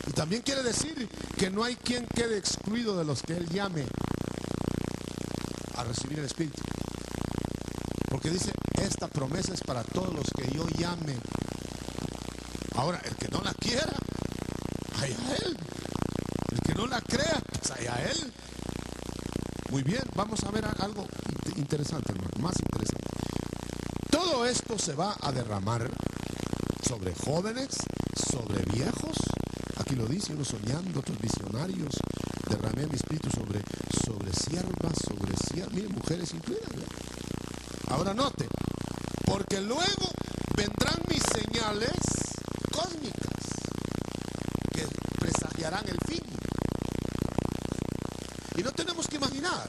Y también quiere decir que no hay quien quede excluido de los que Él llame a recibir el Espíritu. Porque dice, esta promesa es para todos los que yo llame. Ahora, el que no la quiera, allá Él. El que no la crea, pues allá Él. Muy bien, vamos a ver algo interesante, hermano, más interesante. Todo esto se va a derramar sobre jóvenes, sobre viejos. Aquí lo dice, unos soñando, otros visionarios. Derramé mi espíritu sobre siervas, miren, mujeres incluidas, ¿verdad? Ahora note, porque luego vendrán mis señales cósmicas que presagiarán el fin. Y no tenemos que imaginar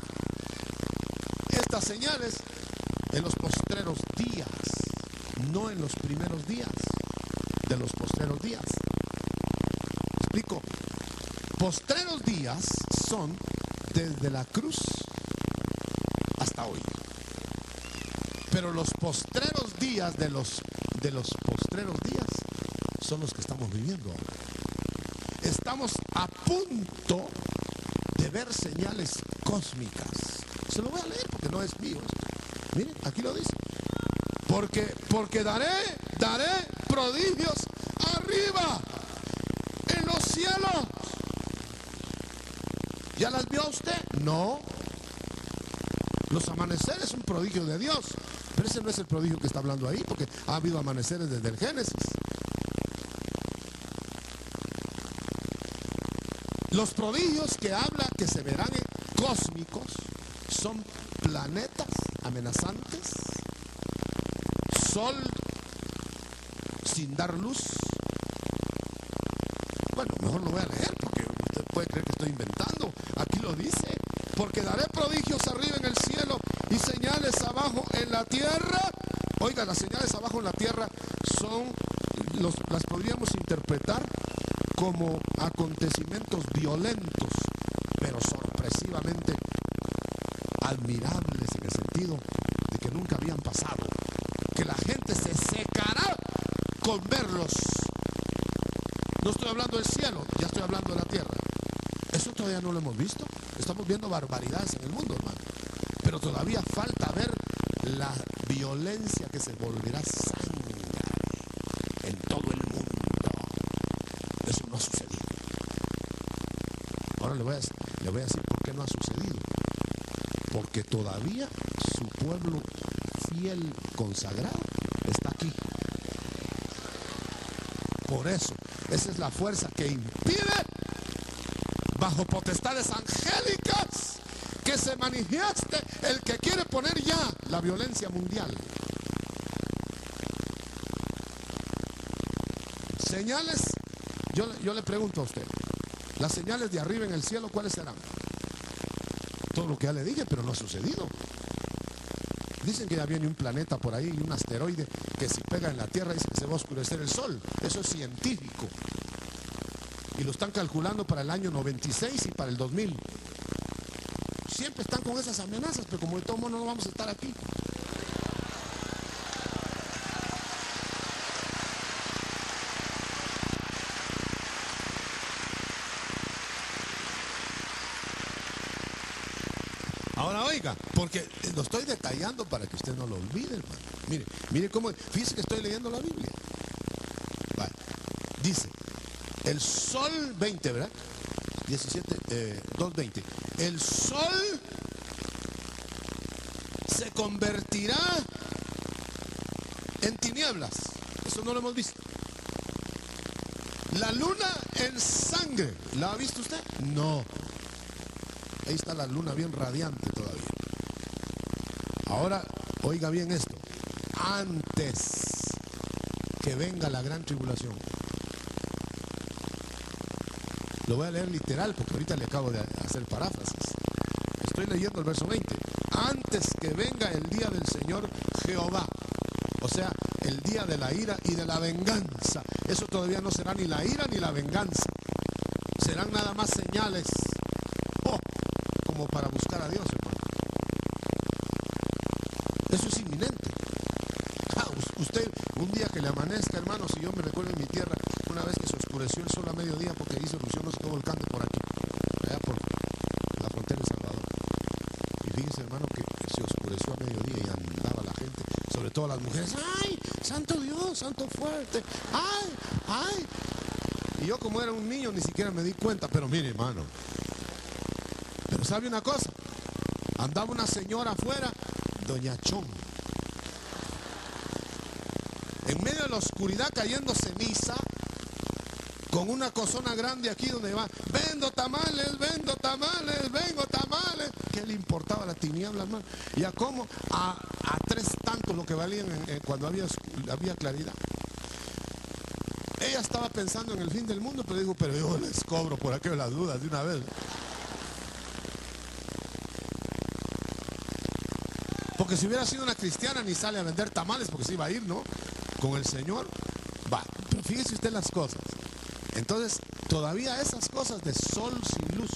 estas señales en los postreros días, no en los primeros días de los postreros días. Explico. Postreros días son desde la cruz hasta hoy. Pero los postreros días de los postreros días son los que estamos viviendo ahora. Estamos a punto de ver señales cósmicas. Se lo voy a leer porque no es mío. Miren, aquí lo dice. Porque daré prodigios arriba en los cielos. ¿Ya las vio usted? No. Los amaneceres es un prodigio de Dios. Pero ese no es el prodigio que está hablando ahí, porque ha habido amaneceres desde el Génesis. Los prodigios que habla que se verán cósmicos son planetas amenazantes, sol sin dar luz. Bueno, mejor lo voy a leer porque usted puede creer que estoy inventando. Aquí lo dice. Porque daré prodigios arriba en el cielo y señales abajo en la tierra. Oiga, las señales abajo en la tierra son, las podríamos interpretar como acontecimientos violentos, pero sorpresivamente admirables en el sentido de que nunca habían pasado, que la gente se secará con verlos. No estoy hablando del cielo, ya estoy hablando de la tierra. Eso todavía no lo hemos visto. Estamos viendo barbaridades en el mundo, hermano, pero todavía falta ver la violencia que se volverá sangre en todo el mundo. Eso no ha sucedido. Ahora le voy a decir por qué no ha sucedido. Porque todavía su pueblo fiel, consagrado, está aquí. Por eso, esa es la fuerza que impide, bajo potestades angélicas, que se manifieste el que quiere poner ya la violencia mundial. Señales, yo le pregunto a usted, las señales de arriba en el cielo, ¿cuáles serán? Todo lo que ya le dije, pero no ha sucedido. Dicen que ya viene un planeta por ahí, un asteroide, que si pega en la Tierra dice que se va a oscurecer el sol. Eso es científico. Y lo están calculando para el año 96 y para el 2000. Siempre están con esas amenazas, pero como de todo modo no vamos a estar aquí. Ahora oiga, porque lo estoy detallando para que usted no lo olvide, hermano. Mire cómo, fíjese que estoy leyendo la Biblia. Vale. Dice, el sol 20, ¿verdad? 2:20. El sol se convertirá en tinieblas. Eso no lo hemos visto. La luna en sangre. ¿La ha visto usted? No. Ahí está la luna bien radiante todavía. Ahora, oiga bien esto. Antes que venga la gran tribulación. Lo voy a leer literal porque ahorita le acabo de hacer paráfrasis. Estoy leyendo el verso 20. Antes que venga el día del Señor Jehová. O sea, el día de la ira y de la venganza. Eso todavía no será ni la ira ni la venganza. Serán nada más señales. Como para buscar a Dios, hermano. Eso es inminente. Usted, un día que le amanezca, hermano, si yo me recuerdo en mi tierra, una vez que se oscureció el sol a mediodía porque hizo erupción, no se quedó volcando por aquí, allá por la frontera de Salvador. Y fíjese, hermano, que se oscureció a mediodía y andaba la gente, sobre todo las mujeres. ¡Ay, santo Dios, santo fuerte! ¡Ay, ay! Y yo, como era un niño, ni siquiera me di cuenta, pero mire, hermano. Pero ¿sabe una cosa? Andaba una señora afuera, doña Chón, en medio de la oscuridad cayendo ceniza, con una cozona grande aquí donde va, vendo tamales, vengo tamales. ¿Qué le importaba la tiniebla, hermano? Y a cómo, a 3 tantos lo que valían cuando había claridad. Ella estaba pensando en el fin del mundo, pero digo, pero yo les cobro por aquello las dudas de una vez. Porque si hubiera sido una cristiana ni sale a vender tamales porque se iba a ir, ¿no? Con el Señor. Va, pero fíjese usted las cosas. Entonces, todavía esas cosas de sol sin luz,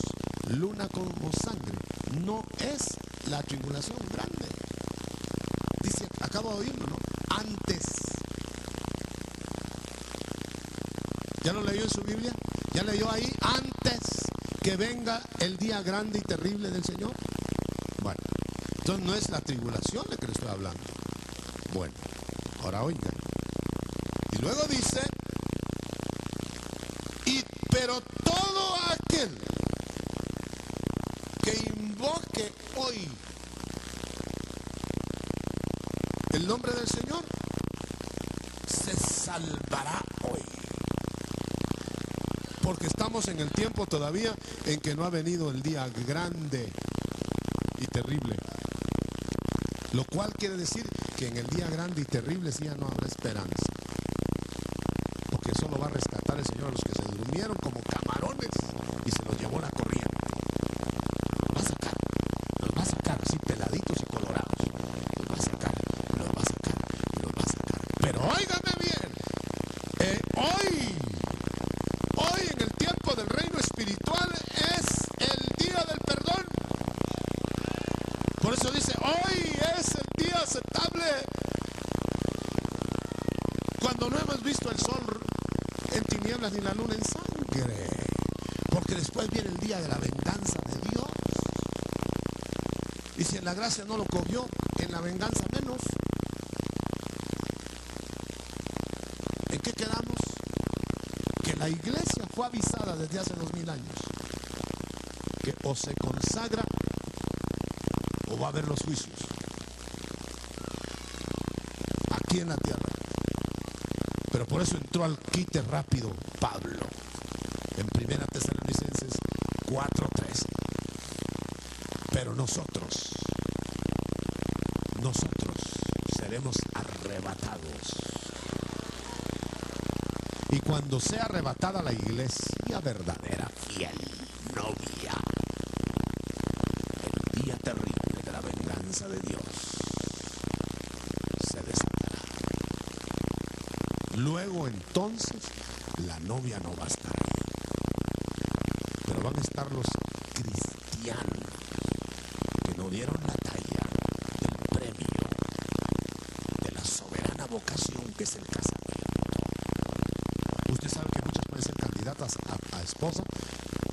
luna como sangre, no es la tribulación grande. Dice, acabo de oírlo, ¿no? Antes. ¿Ya lo leyó en su Biblia? ¿Ya leyó ahí? Antes que venga el día grande y terrible del Señor. Bueno. Entonces no es la tribulación de que le estoy hablando. Bueno, ahora oigan. Y luego dice, pero todo aquel que invoque hoy el nombre del Señor, se salvará hoy. Porque estamos en el tiempo todavía en que no ha venido el día grande y terrible. Lo cual quiere decir que en el día grande y terrible sí ya no habrá esperanza. Porque solo va a rescatar el Señor a los que se durmieron como camarones y se los llevó la corriente. Los va a sacar así peladitos y colorados. Los va a sacar. Pero óigame bien, hoy en cuando no hemos visto el sol en tinieblas ni la luna en sangre, porque después viene el día de la venganza de Dios. Y si en la gracia no lo cogió, en la venganza menos. ¿En qué quedamos? Que la iglesia fue avisada desde hace 2000 años que o se consagra o va a haber los juicios aquí en la tierra. Pero por eso entró al quite rápido Pablo en 1 Tesalonicenses 4:13. Pero nosotros seremos arrebatados. Y cuando sea arrebatada la iglesia verdadera, fiel, novia, el día terrible de la venganza de Dios se desatará. Luego entonces la novia no va a estar ahí, pero van a estar los cristianos que no dieron la talla del premio de la soberana vocación que es el casamiento. Usted sabe que muchas pueden ser candidatas a esposa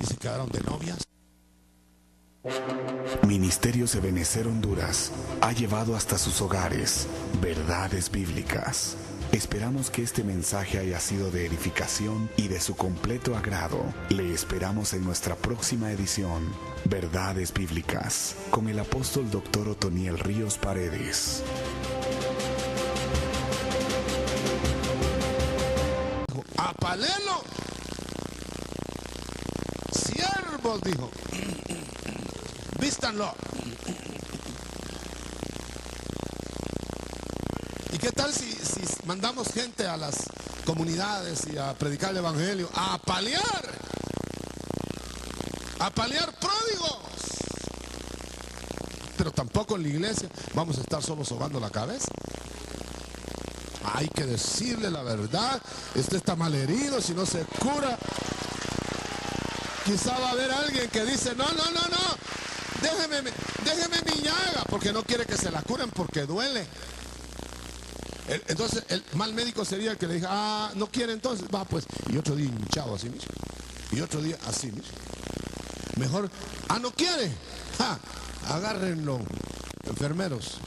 y se quedaron de novias. Ministerios Ebenecer Honduras ha llevado hasta sus hogares verdades bíblicas. Esperamos que este mensaje haya sido de edificación y de su completo agrado. Le esperamos en nuestra próxima edición, Verdades Bíblicas, con el apóstol Dr. Otoniel Ríos Paredes. Apalelo, siervos, dijo, vístanlo. ¿Y qué tal si mandamos gente a las comunidades y a predicar el evangelio, a apalear pródigos? Pero tampoco en la iglesia vamos a estar solo sobando la cabeza. Hay que decirle la verdad. Este está mal herido, si no se cura. Quizá va a haber alguien que dice, no, déjeme mi llaga, porque no quiere que se la curen porque duele. Entonces el mal médico sería el que le diga, no quiere, entonces va pues. Y otro día hinchado así mismo. Y otro día así mismo. Mejor, no quiere. Agárrenlo, enfermeros.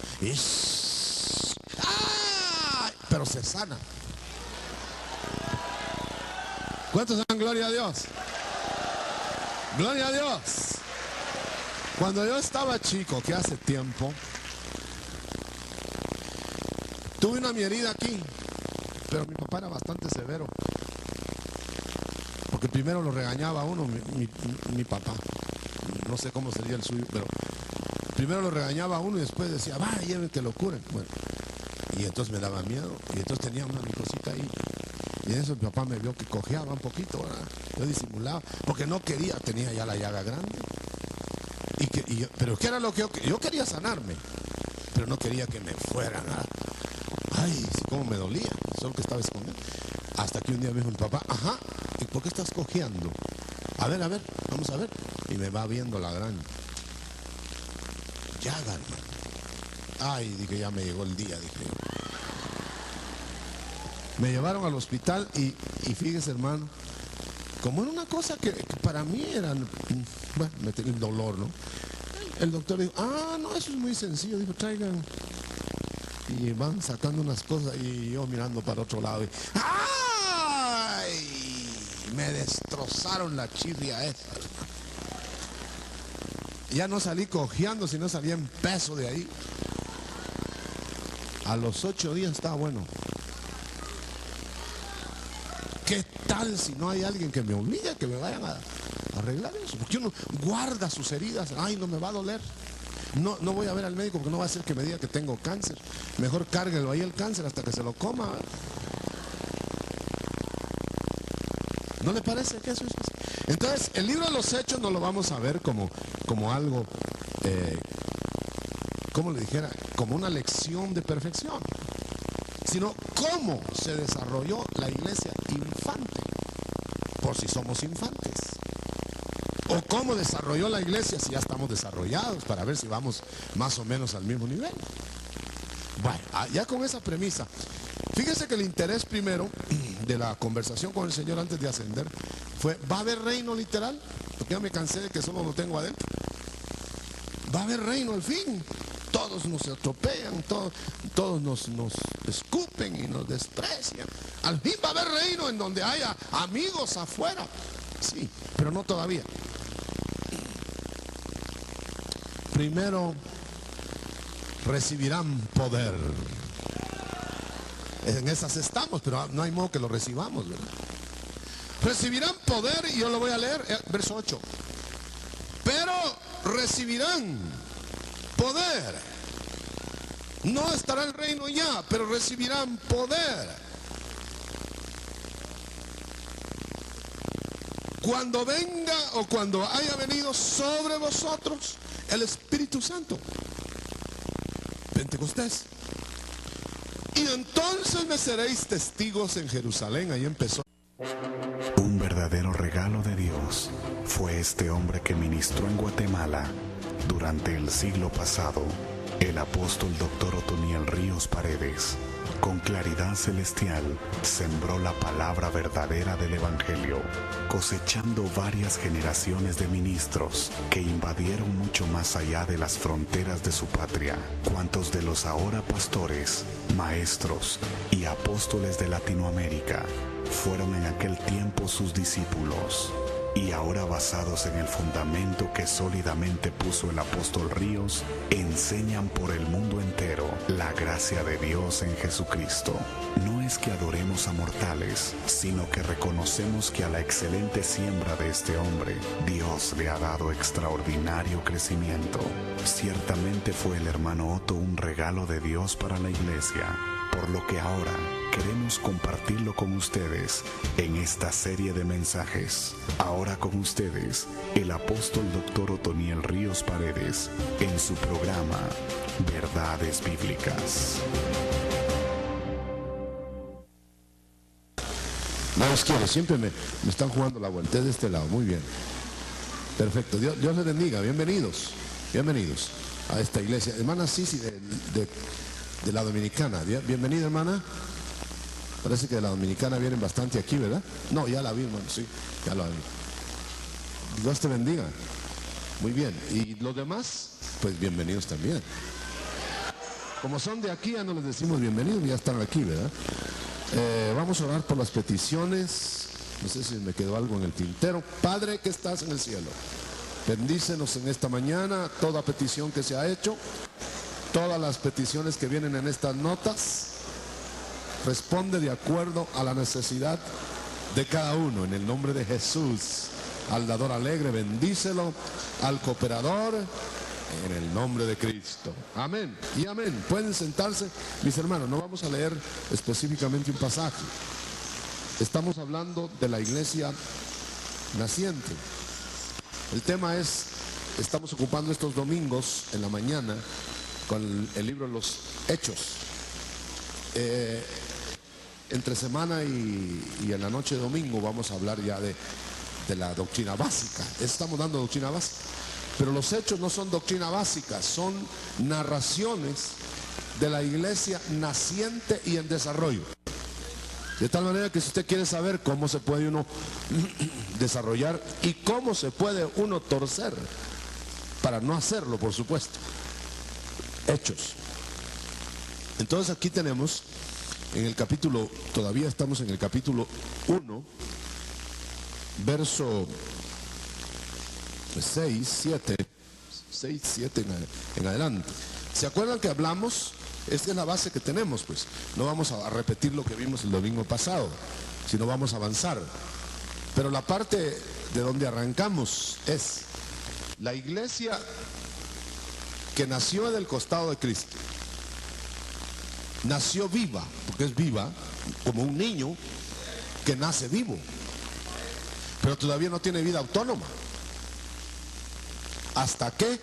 Pero se sana. ¿Cuántos dan gloria a Dios? Gloria a Dios. Cuando yo estaba chico, que hace tiempo, tuve una mi herida aquí, pero mi papá era bastante severo, porque primero lo regañaba a uno, mi papá, no sé cómo sería el suyo, pero primero lo regañaba a uno y después decía, lleven que lo curen. Bueno, y entonces me daba miedo, y entonces tenía una mi cosita ahí, y en eso mi papá me vio que cojeaba un poquito, ¿verdad? Yo disimulaba, porque no quería, tenía ya la llaga grande, pero ¿qué era lo que yo quería sanarme, pero no quería que me fueran a... Ay, cómo me dolía, solo que estaba escondiendo. Hasta que un día me dijo mi papá, ¿y por qué estás cojeando? A ver, vamos a ver. Y me va viendo la gran llaga, hermano. Ay, dije, ya me llegó el día, dije yo. Me llevaron al hospital y fíjese, hermano, como era una cosa que para mí era, bueno, me tenía un dolor, ¿no? El doctor dijo, no, eso es muy sencillo, dijo, traigan. Y van sacando unas cosas y yo mirando para otro lado. ¡Ay! Me destrozaron la chirria esa. Ya no salí cojeando, sino salí en peso de ahí. A los 8 días estaba bueno. ¿Qué tal si no hay alguien que me obligue, que me vayan a arreglar eso? Porque uno guarda sus heridas. Ay, no me va a doler. No voy a ver al médico porque no va a ser que me diga que tengo cáncer. Mejor cárguelo ahí el cáncer hasta que se lo coma. ¿No le parece que eso es así? Entonces, el libro de los Hechos no lo vamos a ver como algo, como le dijera, como una lección de perfección, sino cómo se desarrolló la iglesia infante, por si somos infantes. O cómo desarrolló la iglesia si ya estamos desarrollados, para ver si vamos más o menos al mismo nivel. Bueno. Bueno, ya con esa premisa, fíjese que el interés primero de la conversación con el Señor antes de ascender fue, ¿va a haber reino literal? Porque ya me cansé de que solo lo tengo adentro. Va a haber reino al fin. Todos nos atropellan, todos nos escupen y nos desprecian. Al fin va a haber reino en donde haya amigos afuera. Sí, pero no todavía. Primero recibirán poder. En esas estamos, pero no hay modo que lo recibamos, ¿verdad? Recibirán poder, y yo lo voy a leer, verso 8. Pero recibirán poder. No estará el reino ya, pero recibirán poder. Cuando venga o cuando haya venido sobre vosotros el Espíritu Santo. Pentecostés. Y entonces me seréis testigos en Jerusalén. Ahí empezó. Un verdadero regalo de Dios fue este hombre que ministró en Guatemala durante el siglo pasado, el apóstol Dr. Otoniel Ríos Paredes. Con claridad celestial sembró la palabra verdadera del Evangelio, cosechando varias generaciones de ministros que invadieron mucho más allá de las fronteras de su patria. Cuantos de los ahora pastores, maestros y apóstoles de Latinoamérica fueron en aquel tiempo sus discípulos, y ahora, basados en el fundamento que sólidamente puso el apóstol Ríos, enseñan por el mundo entero la gracia de Dios en Jesucristo. No es que adoremos a mortales, sino que reconocemos que a la excelente siembra de este hombre, Dios le ha dado extraordinario crecimiento. Ciertamente fue el hermano Otto un regalo de Dios para la iglesia, por lo que ahora queremos compartirlo con ustedes en esta serie de mensajes. Ahora con ustedes, el apóstol Dr. Otoniel Ríos Paredes, en su programa Verdades Bíblicas. Dios quiere, siempre me están jugando la vuelta de este lado. Muy bien. Perfecto. Dios les bendiga. Bienvenidos. Bienvenidos a esta iglesia. Hermana Sisi de la Dominicana. Bienvenida, hermana. Parece que de la Dominicana vienen bastante aquí, ¿verdad? No, ya la vi, hermano, sí, ya la vi. Dios te bendiga. Muy bien. ¿Y los demás? Pues bienvenidos también. Como son de aquí, ya no les decimos bienvenidos, ya están aquí, ¿verdad? Vamos a orar por las peticiones. No sé si me quedó algo en el tintero. Padre que estás en el cielo, bendícenos en esta mañana toda petición que se ha hecho, todas las peticiones que vienen en estas notas. Responde de acuerdo a la necesidad de cada uno, en el nombre de Jesús. Al dador alegre, bendícelo. Al cooperador, en el nombre de Cristo. Amén y amén. Pueden sentarse, mis hermanos. No vamos a leer específicamente un pasaje. Estamos hablando de la iglesia naciente. El tema es, estamos ocupando estos domingos en la mañana con el libro de los Hechos. Entre semana y en la noche de domingo vamos a hablar ya de la doctrina básica. Estamos dando doctrina básica, pero los hechos no son doctrina básica, son narraciones de la iglesia naciente y en desarrollo. De tal manera que si usted quiere saber cómo se puede uno desarrollar y cómo se puede uno torcer para no hacerlo, por supuesto. Hechos. Entonces aquí tenemos en el capítulo, todavía estamos en el capítulo 1, verso 6, 7 en adelante. ¿Se acuerdan que hablamos? Esta es la base que tenemos, pues. No vamos a repetir lo que vimos el domingo pasado, sino vamos a avanzar. Pero la parte de donde arrancamos es la iglesia que nació del costado de Cristo. Nació viva, porque es viva, como un niño que nace vivo, pero todavía no tiene vida autónoma. Hasta que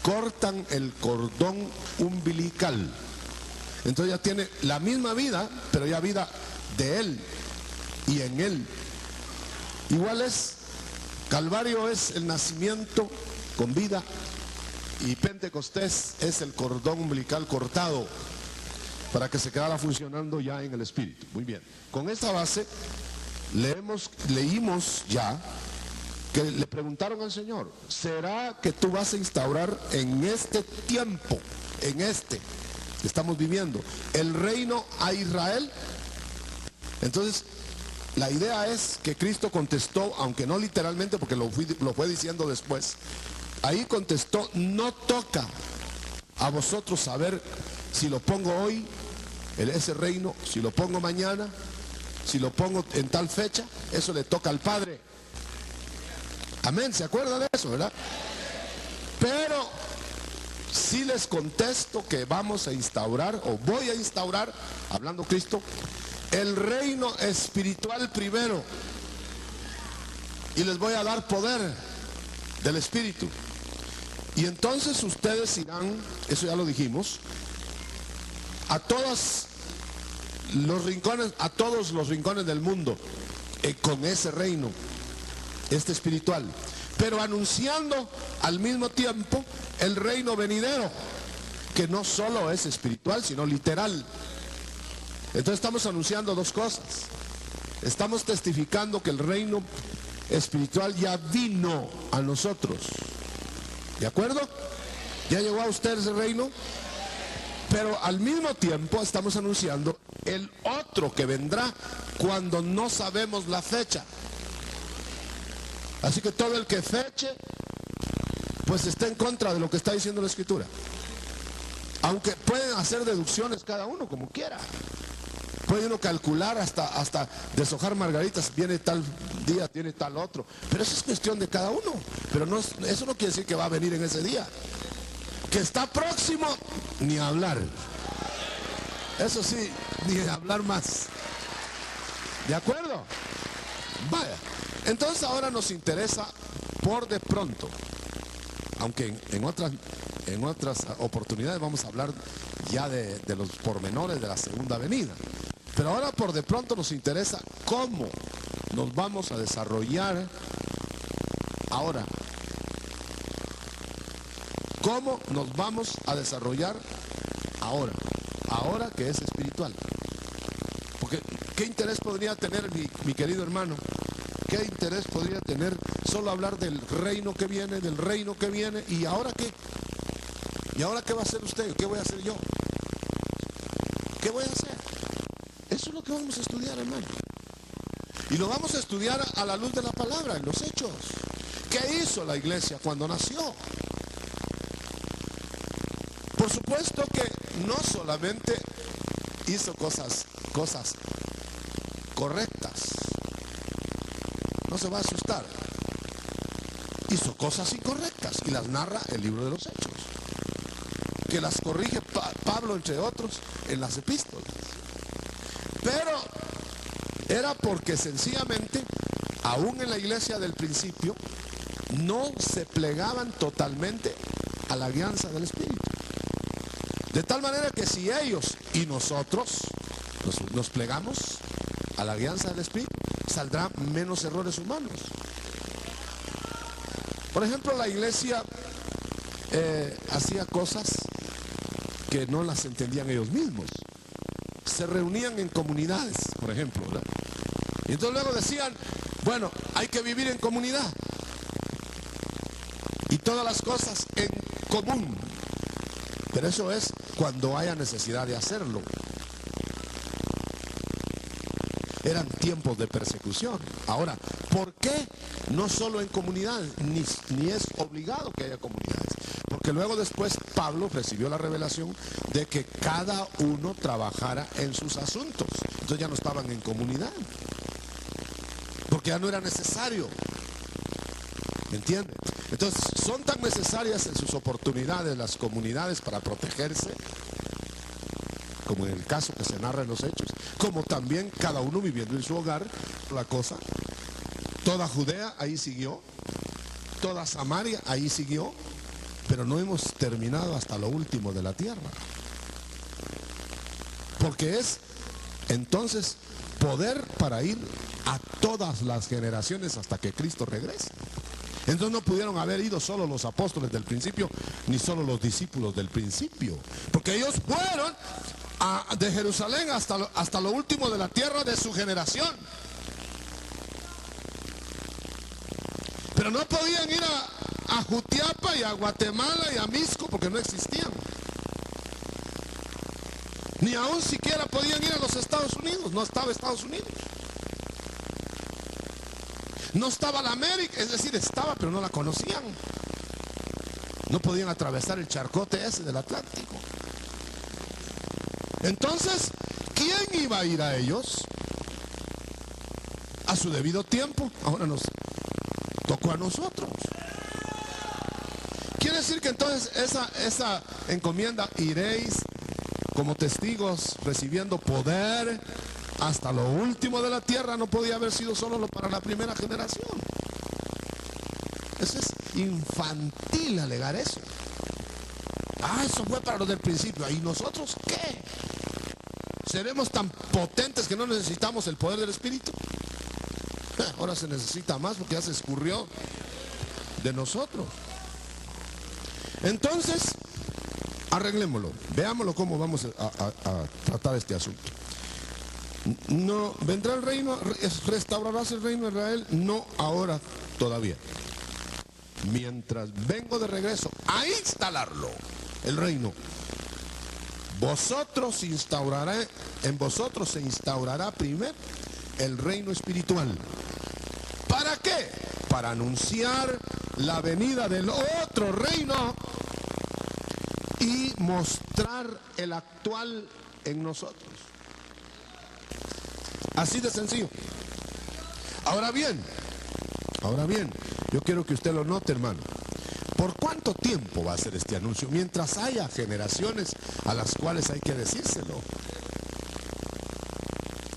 cortan el cordón umbilical. Entonces ya tiene la misma vida, pero ya vida de él y en él. Igual es, Calvario es el nacimiento con vida y Pentecostés es el cordón umbilical cortado. para que se quedara funcionando ya en el Espíritu. Muy bien. Con esta base leímos ya que le preguntaron al Señor, ¿será que tú vas a instaurar en este tiempo, en este que estamos viviendo, el reino a Israel? Entonces, la idea es que Cristo contestó, aunque no literalmente, porque lo fue diciendo después, ahí contestó, no toca a vosotros saber si lo pongo hoy, ese reino, si lo pongo mañana, si lo pongo en tal fecha, eso le toca al Padre. Amén, ¿se acuerdan de eso, verdad? Pero sí les contesto que vamos a instaurar, o voy a instaurar, hablando Cristo, el reino espiritual primero. Y les voy a dar poder del Espíritu. Y entonces ustedes irán, eso ya lo dijimos, a todos los rincones del mundo, con ese reino, espiritual, pero anunciando al mismo tiempo el reino venidero, que no solo es espiritual, sino literal. Entonces estamos anunciando dos cosas. Estamos testificando que el reino espiritual ya vino a nosotros. ¿De acuerdo? ¿Ya llegó a usted ese reino? Pero al mismo tiempo estamos anunciando el otro que vendrá cuando no sabemos la fecha. Así que todo el que feche, pues está en contra de lo que está diciendo la Escritura. Aunque pueden hacer deducciones cada uno como quiera. Puede uno calcular hasta deshojar margaritas, viene tal día, tiene tal otro. Pero eso es cuestión de cada uno. Pero no, eso no quiere decir que va a venir en ese día. Que está próximo, ni hablar. Eso sí, ni hablar más. ¿De acuerdo? Vaya. Entonces ahora nos interesa por de pronto, aunque en otras oportunidades vamos a hablar ya de los pormenores de la segunda venida. Pero ahora por de pronto nos interesa cómo nos vamos a desarrollar ahora. ¿Cómo nos vamos a desarrollar ahora? Ahora que es espiritual. Porque ¿qué interés podría tener mi querido hermano? ¿Qué interés podría tener solo hablar del reino que viene, ¿Y ahora qué? ¿Y ahora qué va a hacer usted? ¿Qué voy a hacer yo? ¿Qué voy a hacer? Eso es lo que vamos a estudiar, hermano. Y lo vamos a estudiar a la luz de la palabra, en los hechos. ¿Qué hizo la iglesia cuando nació? Por supuesto que no solamente hizo cosas correctas. No se va a asustar. Hizo cosas incorrectas y las narra el libro de los Hechos, que las corrige Pablo, entre otros, en las epístolas. Pero era porque sencillamente, aún en la iglesia del principio, no se plegaban totalmente a la guianza del Espíritu. De tal manera que si ellos y nosotros nos plegamos a la guianza del Espíritu, saldrán menos errores humanos. Por ejemplo, la iglesia hacía cosas que no las entendían ellos mismos. Se reunían en comunidades, por ejemplo, ¿verdad? Y entonces luego decían, bueno, hay que vivir en comunidad y todas las cosas en común. Pero eso es cuando haya necesidad de hacerlo. Eran tiempos de persecución. Ahora, ¿por qué no solo en comunidades? Ni es obligado que haya comunidades. Porque luego después Pablo recibió la revelación de que cada uno trabajara en sus asuntos. Entonces ya no estaban en comunidad. Porque ya no era necesario. ¿Me entienden? Entonces son tan necesarias en sus oportunidades las comunidades para protegerse, como en el caso que se narra en los Hechos, como también cada uno viviendo en su hogar. La cosa, toda Judea ahí siguió, toda Samaria ahí siguió, pero no hemos terminado hasta lo último de la tierra. Porque es entonces poder para ir a todas las generaciones hasta que Cristo regrese. Entonces no pudieron haber ido solo los apóstoles del principio, ni solo los discípulos del principio, porque ellos fueron de Jerusalén hasta lo último de la tierra de su generación. Pero no podían ir a Jutiapa y a Guatemala y a Misco porque no existían. Ni aún siquiera podían ir a los Estados Unidos. No estaba Estados Unidos. No estaba la América, es decir, estaba, pero no la conocían. No podían atravesar el charcote ese del Atlántico. Entonces, ¿quién iba a ir a ellos? A su debido tiempo. Ahora nos tocó a nosotros. Quiere decir que entonces esa encomienda, iréis como testigos recibiendo poder hasta lo último de la tierra, no podía haber sido solo para la primera generación. Eso es infantil alegar eso. Eso fue para los del principio. ¿Y nosotros qué? ¿Seremos tan potentes que no necesitamos el poder del Espíritu? Ahora se necesita más porque ya se escurrió de nosotros. Entonces, arreglémoslo, veámoslo cómo vamos a tratar este asunto. No, vendrá el reino, restaurarás el reino de Israel, no ahora todavía. Mientras vengo de regreso a instalarlo, el reino, en vosotros se instaurará primero el reino espiritual. ¿Para qué? Para anunciar la venida del otro reino y mostrar el actual en nosotros. Así de sencillo. Ahora bien, yo quiero que usted lo note, hermano. ¿Por cuánto tiempo va a ser este anuncio? Mientras haya generaciones a las cuales hay que decírselo.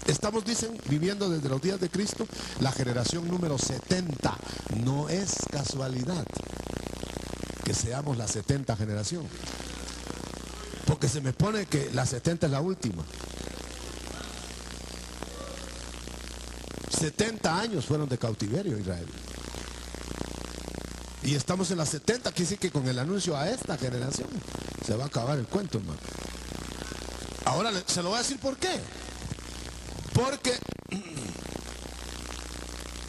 Estamos, dicen, viviendo desde los días de Cristo, la generación número 70. No es casualidad que seamos la 70 generación. Porque se me pone que la 70 es la última. 70 años fueron de cautiverio Israel. Y estamos en las 70, quiere decir que con el anuncio a esta generación se va a acabar el cuento, hermano. Ahora se lo voy a decir por qué. Porque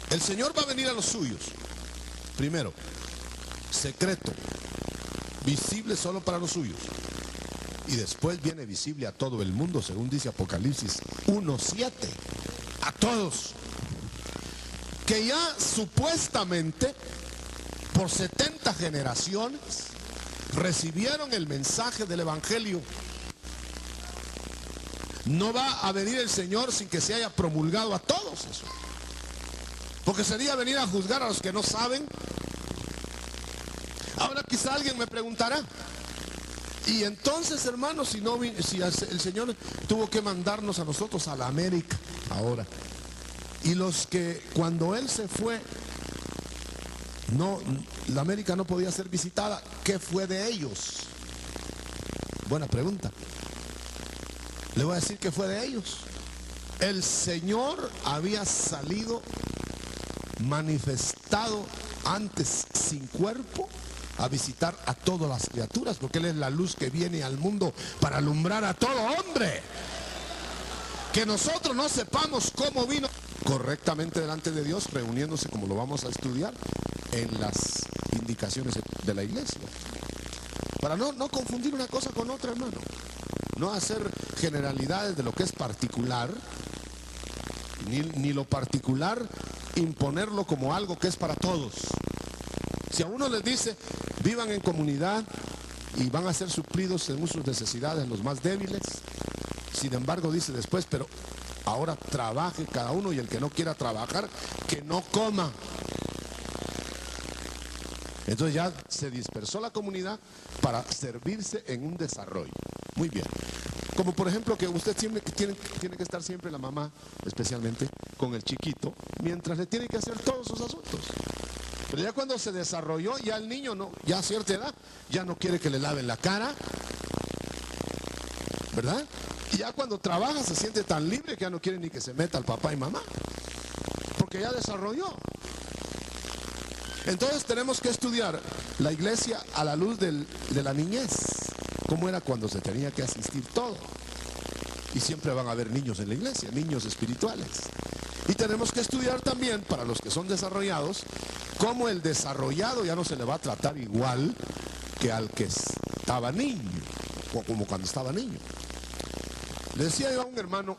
el Señor va a venir a los suyos. Primero, secreto, visible solo para los suyos. Y después viene visible a todo el mundo, según dice Apocalipsis 1:7. A todos. Que ya supuestamente por 70 generaciones recibieron el mensaje del Evangelio. No va a venir el Señor sin que se haya promulgado a todos eso. Porque sería venir a juzgar a los que no saben. Ahora quizá alguien me preguntará, y entonces, hermanos, si el Señor tuvo que mandarnos a nosotros a la América ahora, y los que cuando Él se fue, la América no podía ser visitada, ¿qué fue de ellos? Buena pregunta. Le voy a decir que fue de ellos. El Señor había salido manifestado antes sin cuerpo a visitar a todas las criaturas, porque Él es la luz que viene al mundo para alumbrar a todo hombre. Que nosotros no sepamos cómo vino correctamente delante de Dios, reuniéndose como lo vamos a estudiar en las indicaciones de la iglesia. Para no confundir una cosa con otra, hermano. No hacer generalidades de lo que es particular, ni lo particular imponerlo como algo que es para todos. Si a uno les dice, vivan en comunidad y van a ser suplidos según sus necesidades los más débiles, sin embargo dice después, pero ahora trabaje cada uno, y el que no quiera trabajar, que no coma. Entonces ya se dispersó la comunidad para servirse en un desarrollo. Muy bien. Como por ejemplo que usted siempre tiene que estar siempre, la mamá especialmente, con el chiquito, mientras le tiene que hacer todos sus asuntos. Pero ya cuando se desarrolló, ya el niño ya a cierta edad, ya no quiere que le laven la cara, ¿verdad? Y ya cuando trabaja se siente tan libre que ya no quiere ni que se meta al papá y mamá, porque ya desarrolló. Entonces tenemos que estudiar la iglesia a la luz de la niñez, cómo era cuando se tenía que asistir todo. Y siempre van a haber niños en la iglesia, niños espirituales. Y tenemos que estudiar también, para los que son desarrollados, cómo el desarrollado ya no se le va a tratar igual que al que estaba niño, o como cuando estaba niño. Le decía yo a un hermano,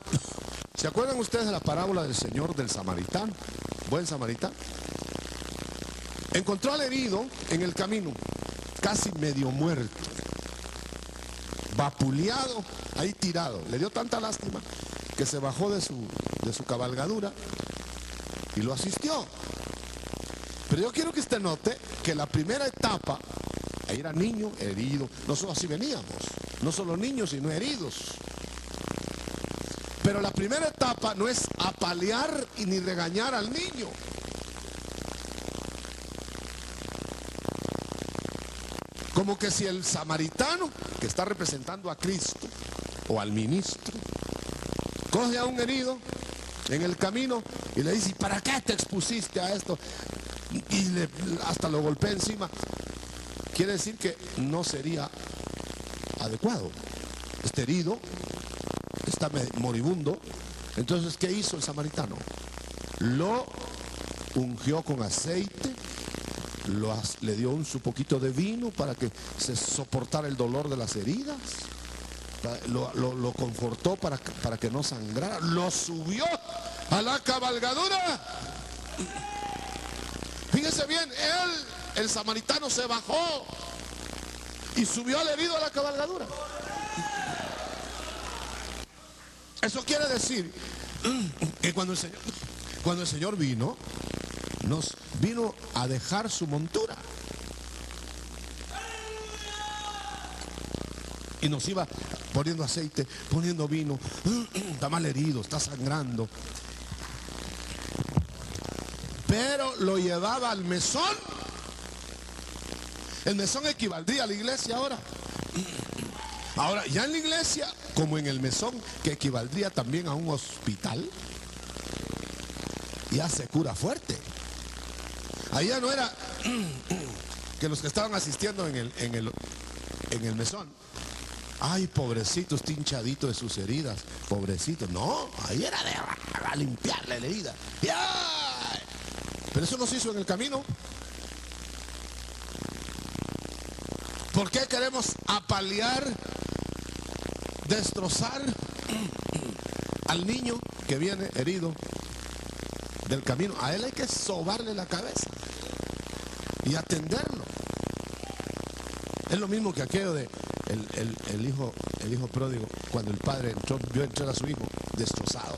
¿se acuerdan ustedes de la parábola del Señor del Samaritano? Buen samaritano. Encontró al herido en el camino, casi medio muerto, vapuleado, ahí tirado. Le dio tanta lástima que se bajó de su cabalgadura y lo asistió. Pero yo quiero que usted note que la primera etapa, ahí era niño, herido. Nosotros así veníamos, no solo niños, sino heridos. Pero la primera etapa no es apalear y ni regañar al niño. Como que si el samaritano, que está representando a Cristo o al ministro, coge a un herido en el camino y le dice, ¿para qué te expusiste a esto? Y hasta lo golpea encima. Quiere decir que no sería adecuado. Este herido está moribundo. Entonces, ¿qué hizo el samaritano? Lo ungió con aceite, le dio su poquito de vino para que se soportara el dolor de las heridas, lo confortó para que no sangrara, lo subió a la cabalgadura. Fíjese bien, el samaritano se bajó y subió al herido a la cabalgadura. Eso quiere decir que cuando el Señor vino, nos vino a dejar su montura y nos iba poniendo aceite, poniendo vino. Está mal herido, está sangrando, pero lo llevaba al mesón. El mesón equivaldría a la iglesia ahora. Ahora, ya en la iglesia, como en el mesón, que equivaldría también a un hospital, ya se cura fuerte. Allá no era que los que estaban asistiendo en el mesón, ay, pobrecito, está hinchadito de sus heridas, pobrecito. No, ahí era de limpiarle la herida. Pero eso no se hizo en el camino. ¿Por qué queremos apalear, destrozar al niño que viene herido del camino? A él hay que sobarle la cabeza y atenderlo. Es lo mismo que aquello de el hijo pródigo, cuando el padre vio entrar a su hijo destrozado.